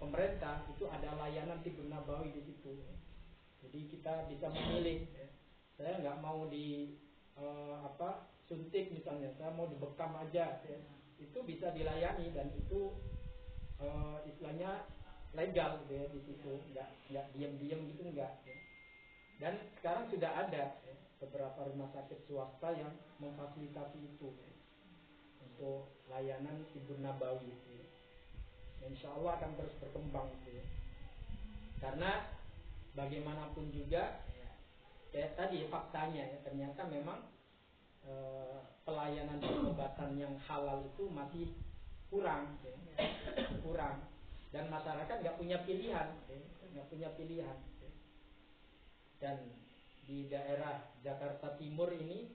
pemerintah itu ada layanan Tibun Nabawi di situ ya. Jadi kita bisa memilih ya. Saya nggak mau suntik misalnya, saya mau dibekam aja ya. Itu bisa dilayani dan itu istilahnya legal gitu ya di situ, nggak diam-diam gitu enggak. Ya. Dan sekarang sudah ada ya, beberapa rumah sakit swasta yang memfasilitasi itu ya, untuk layanan tibun nabawi. Ya. Insya Allah akan terus berkembang gitu ya. Karena bagaimanapun juga ya tadi faktanya ya, ternyata memang pelayanan pengobatan yang halal itu masih kurang ya. Kurang, dan masyarakat nggak punya pilihan ya. Nggak punya pilihan ya. Dan di daerah Jakarta Timur ini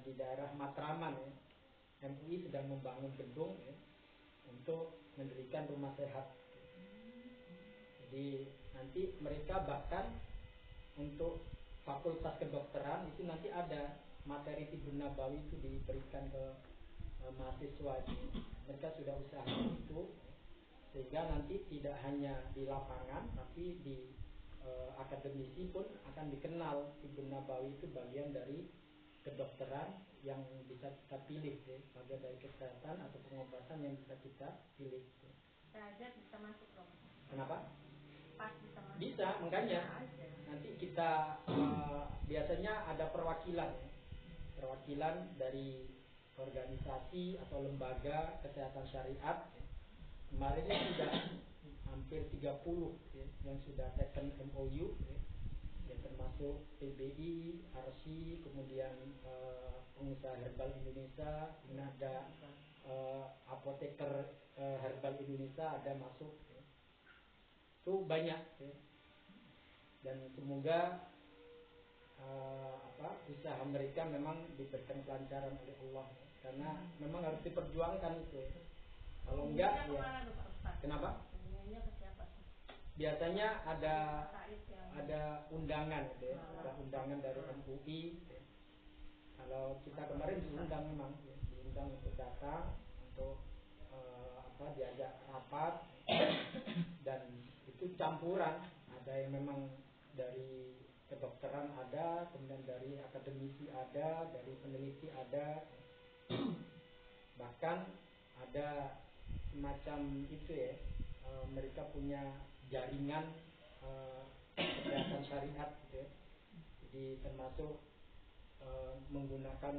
di daerah Matraman ya, MUI sedang membangun gedung ya, untuk mendirikan rumah sehat. Jadi nanti mereka bahkan untuk fakultas kedokteran itu nanti ada materi tibun nabawi itu diberikan ke mahasiswa ini. Mereka sudah usaha itu sehingga nanti tidak hanya di lapangan tapi di akademisi pun akan dikenal tibun nabawi itu bagian dari kedokteran yang bisa kita pilih ya, bagian dari kesehatan atau pengobatan yang bisa kita pilih. Derajat bisa masuk dong. Kenapa? Pas bisa masuk. Bisa, makanya nanti kita biasanya ada perwakilan ya. Perwakilan dari organisasi atau lembaga kesehatan syariat. Kemarin ini sudah hampir 30 ya, yang sudah taken MOU ya, termasuk PBI, RC, kemudian pengusaha herbal Indonesia, ini ada apoteker herbal Indonesia ada masuk ya. Itu banyak ya. Dan semoga usaha mereka memang diberikan kelancaran oleh Allah ya. Karena memang harus diperjuangkan itu ya. Kalau enggak ya kenapa? Biasanya ada undangan gitu ya. Ada undangan dari MUI ya. Kalau kita kemarin diundang memang ya. Diundang untuk datang untuk diajak rapat dan itu campuran, ada yang memang dari kedokteran ada, kemudian dari akademisi ada, dari peneliti ada, bahkan ada semacam itu ya, mereka punya jaringan kesehatan syariat gitu ya. Jadi termasuk menggunakan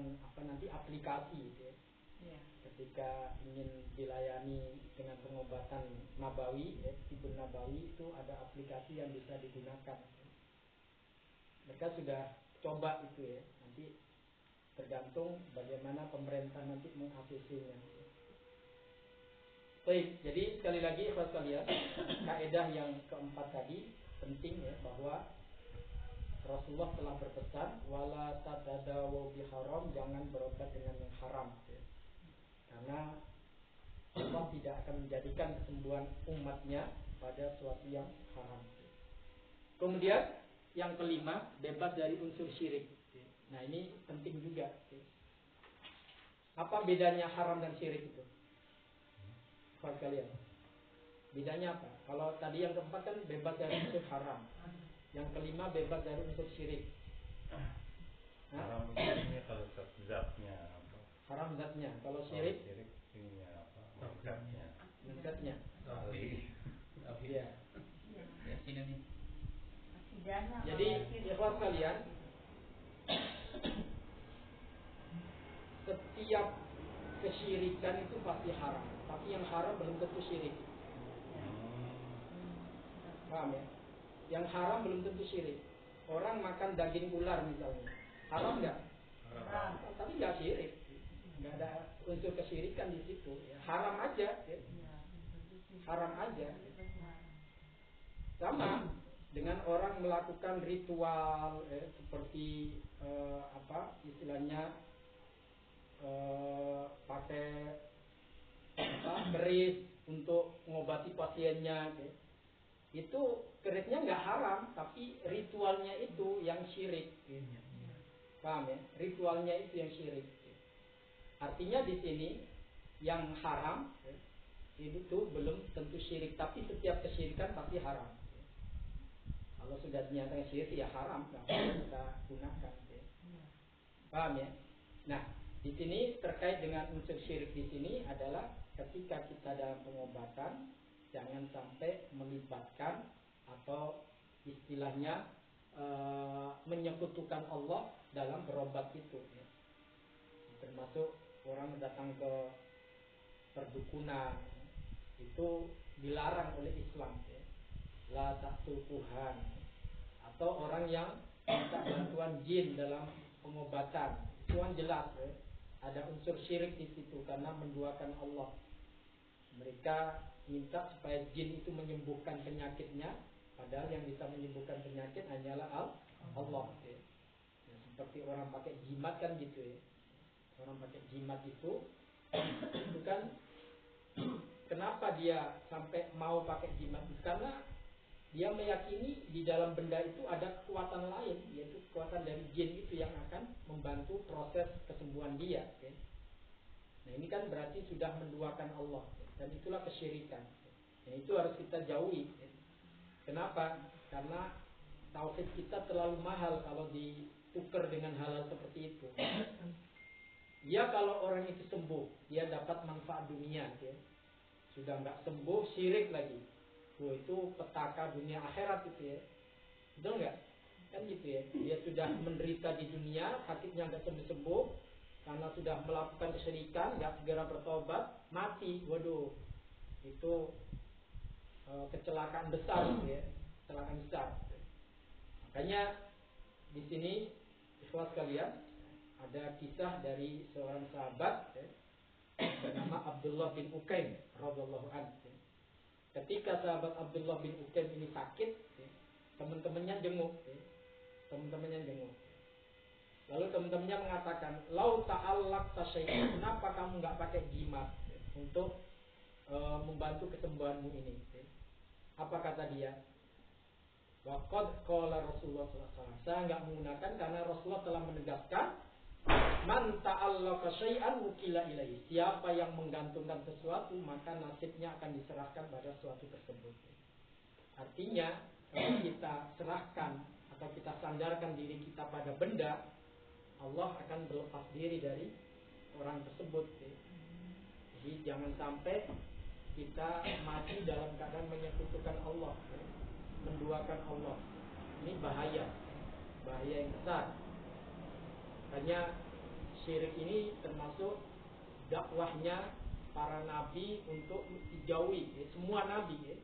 aplikasi gitu ya. Ketika ingin dilayani dengan pengobatan nabawi ya, tibun nabawi itu ada aplikasi yang bisa digunakan. Mereka sudah coba itu ya. Nanti tergantung bagaimana pemerintah nanti meng-ACC-nya. Baik, jadi sekali lagi ikhlas sekalian, kaidah yang keempat tadi penting ya, bahwa Rasulullah telah berpesan wala tatadawu biharam, jangan berobat dengan yang haram ya. Karena Allah tidak akan menjadikan kesembuhan umatnya pada suatu yang haram. Kemudian yang kelima, bebas dari unsur syirik. Nah ini penting juga. Apa bedanya haram dan syirik itu? Buat kalian, bedanya apa? Kalau tadi yang keempat kan bebas dari unsur haram, yang kelima bebas dari unsur syirik. Haram ini kalau zatnya apa? Haram zatnya. Kalau syirik ini apa? Zatnya. Zatnya. Iya. Jadi ikhwan kalian, setiap kesyirikan itu pasti haram, tapi yang haram belum tentu syirik. Paham ya? Yang haram belum tentu syirik. Orang makan daging ular misalnya, haram nggak? Haram. Tapi nggak syirik, nggak ada unsur kesyirikan di situ. Ya. Haram aja, ya. Haram aja. Sama dengan orang melakukan ritual seperti istilahnya pakai keris untuk mengobati pasiennya. Itu kerisnya nggak haram, tapi ritualnya itu yang syirik. Paham ya? Ritualnya itu yang syirik. Artinya di sini yang haram itu belum tentu syirik, tapi setiap kesyirikan pasti haram. Kalau sudah dinyatakan syirik ya haram, nggak boleh kita gunakan. Paham ya? Nah, di sini terkait dengan unsur syirik di sini adalah ketika kita dalam pengobatan jangan sampai melibatkan atau istilahnya menyekutukan Allah dalam berobat itu, ya. Termasuk orang datang ke perdukunan, itu dilarang oleh Islam, ya. La ta'tul kuhan, atau orang yang minta bantuan jin dalam pengobatan, itu kan jelas, ya. Ada unsur syirik di situ karena menduakan Allah. Mereka minta supaya jin itu menyembuhkan penyakitnya, padahal yang bisa menyembuhkan penyakit hanyalah Allah, ya. Ya, seperti orang pakai jimat kan gitu, ya. Orang pakai jimat itu kan kenapa dia sampai mau pakai jimat? Karena dia meyakini di dalam benda itu ada kekuatan lain, yaitu kekuatan dari jin itu yang akan membantu proses kesembuhan dia, ya. Nah ini kan berarti sudah menduakan Allah, ya. Dan itulah kesyirikan, ya. Dan itu harus kita jauhi, ya. Kenapa? Karena tauhid kita terlalu mahal kalau ditukar dengan hal-hal seperti itu. Ya kalau orang itu sembuh, dia dapat manfaat dunia, ya. Sudah nggak sembuh, syirik lagi. Itu petaka dunia akhirat itu, ya. Betul nggak? Kan gitu, ya. Dia sudah menderita di dunia, sakitnya nggak sembuh-sembuh, karena sudah melakukan kesyirikan, nggak segera bertobat, mati. Waduh, itu kecelakaan besar, ya. Kecelakaan besar. Makanya di sini ikhlas kalian, ada kisah dari seorang sahabat, ya, bernama Abdullah bin Ukaim radhiyallahu anhu. Ketika sahabat Abdullah bin Ukaim ini sakit, ya, teman-temannya jenguk, ya. Teman-temannya jenguk. Lalu teman-temannya mengatakan, "Lau ta'allaq tasyai'an, kenapa kamu nggak pakai jimat, ya, untuk membantu kesembuhanmu ini?" Ya. Apa kata dia? Waqad qala Rasulullah sallallahu alaihi wasallam. Saya nggak menggunakan karena Rasulullah telah menegaskan, man ta'allaqa syai'an wukila ilaihi. Siapa yang menggantungkan sesuatu, maka nasibnya akan diserahkan pada sesuatu tersebut. Artinya, kalau kita serahkan atau kita sandarkan diri kita pada benda, Allah akan berlepas diri dari orang tersebut. Jadi jangan sampai kita mati dalam keadaan menyekutukan Allah, menduakan Allah. Ini bahaya yang besar. Makanya syirik ini termasuk dakwahnya para nabi untuk dijauhi, ya. Semua nabi, ya.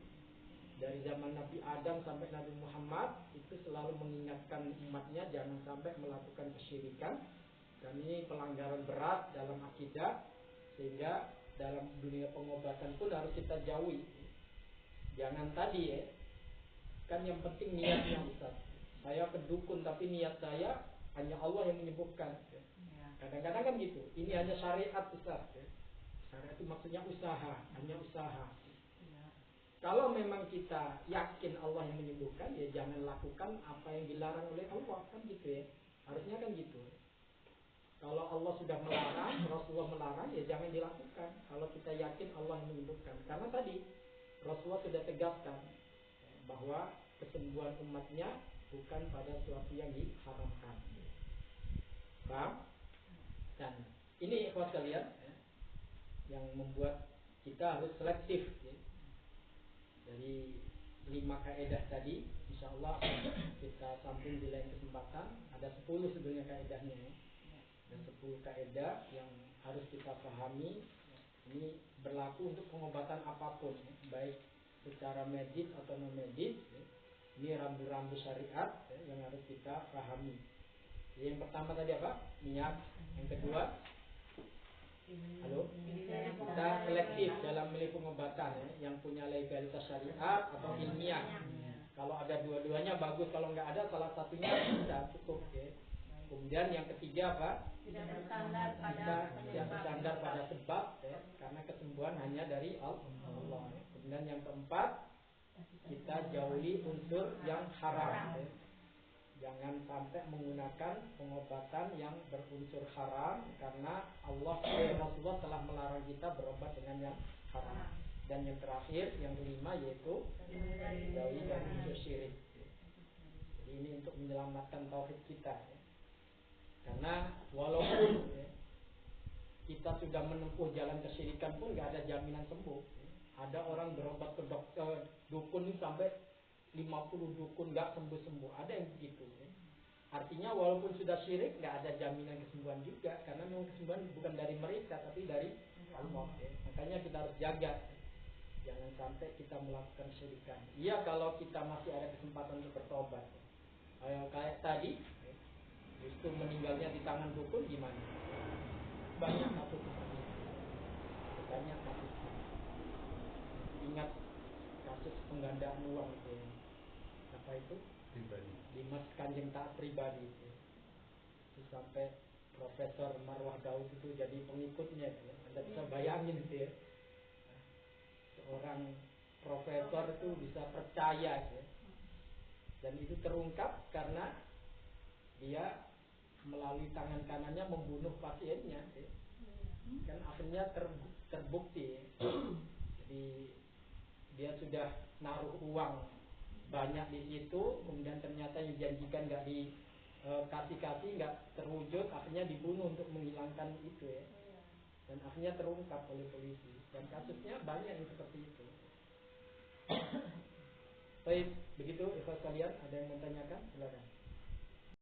Dari zaman Nabi Adam sampai Nabi Muhammad itu selalu mengingatkan umatnya jangan sampai melakukan kesyirikan, dan ini pelanggaran berat dalam akidah, sehingga dalam dunia pengobatan pun harus kita jauhi. Jangan tadi, ya, kan yang penting niatnya, Ustaz. Saya ke dukun tapi niat saya hanya Allah yang menyembuhkan. Kadang-kadang kan gitu. Ini hanya syariat, Ustaz. Syariat itu maksudnya usaha, hanya usaha. Kalau memang kita yakin Allah yang menyembuhkan, ya jangan lakukan apa yang dilarang oleh Allah, kan gitu, ya. Harusnya kan gitu. Kalau Allah sudah melarang, Rasulullah melarang, ya jangan dilakukan. Kalau kita yakin Allah yang menyembuhkan, karena tadi Rasulullah sudah tegaskan bahwa kesembuhan umatnya bukan pada sesuatu yang diharamkan. Paham? Dan ini ikhwas kalian, ya, yang membuat kita harus selektif, ya. Dari 5 kaedah tadi, insya Allah kita sambung di lain kesempatan. Ada 10 sebenarnya kaedahnya, ya. Ada 10 kaedah yang harus kita pahami. Ini berlaku untuk pengobatan apapun, ya, baik secara medis atau non medis, ya. Ini rambu-rambu syariat, ya, yang harus kita pahami. Jadi yang pertama tadi apa? Niat. Yang kedua, kita selektif dalam memilih pengobatan, ya, yang punya legalitas syariat atau ilmiah. Kalau ada dua-duanya bagus, kalau nggak ada salah satunya sudah cukup, ya. Kemudian yang ketiga apa? Kita bersandar pada sebab, ya, karena kesembuhan hanya dari Allah. Kemudian yang keempat, kita jauhi unsur yang haram, ya. Jangan sampai menggunakan pengobatan yang berunsur haram, karena Rasulullah telah melarang kita berobat dengan yang haram. Dan yang terakhir, yang kelima, yaitu jauhi dari unsur syirik. Jadi ini untuk menyelamatkan tauhid kita, ya. Karena walaupun, ya, kita sudah menempuh jalan kesyirikan pun nggak ada jaminan sembuh, ya. Ada orang berobat ke dokter dukun ini sampai 50 dukun nggak sembuh-sembuh. Ada yang begitu. Ya. Artinya walaupun sudah syirik nggak ada jaminan kesembuhan juga, karena memang kesembuhan bukan dari mereka tapi dari Allah. Ya. Makanya kita harus jaga. Jangan sampai kita melakukan syirikan. Iya kalau kita masih ada kesempatan untuk bertobat. Kayak tadi, justru meninggalnya di tangan dukun gimana? Banyak kasus seperti itu. Banyak kasus. Ingat kasus penggandaan uang itu. Apa itu? Pribadi. Dimas Kanjeng Taat Pribadi itu. Sampai Profesor Marwah Daud itu jadi pengikutnya itu. Anda bisa bayangin itu ya. Seorang profesor itu bisa percaya ya. Dan itu terungkap karena dia melalui tangan kanannya membunuh pasiennya ya. Kan akhirnya terbukti ya. Jadi dia sudah naruh uang banyak di situ, kemudian ternyata yang dijanjikan nggak dikasih nggak terwujud, akhirnya dibunuh untuk menghilangkan itu ya. Dan akhirnya terungkap oleh polisi. Dan kasusnya banyak yang seperti itu. Baik, begitu ikhlas kalian, ada yang mau tanyakan? Silakan.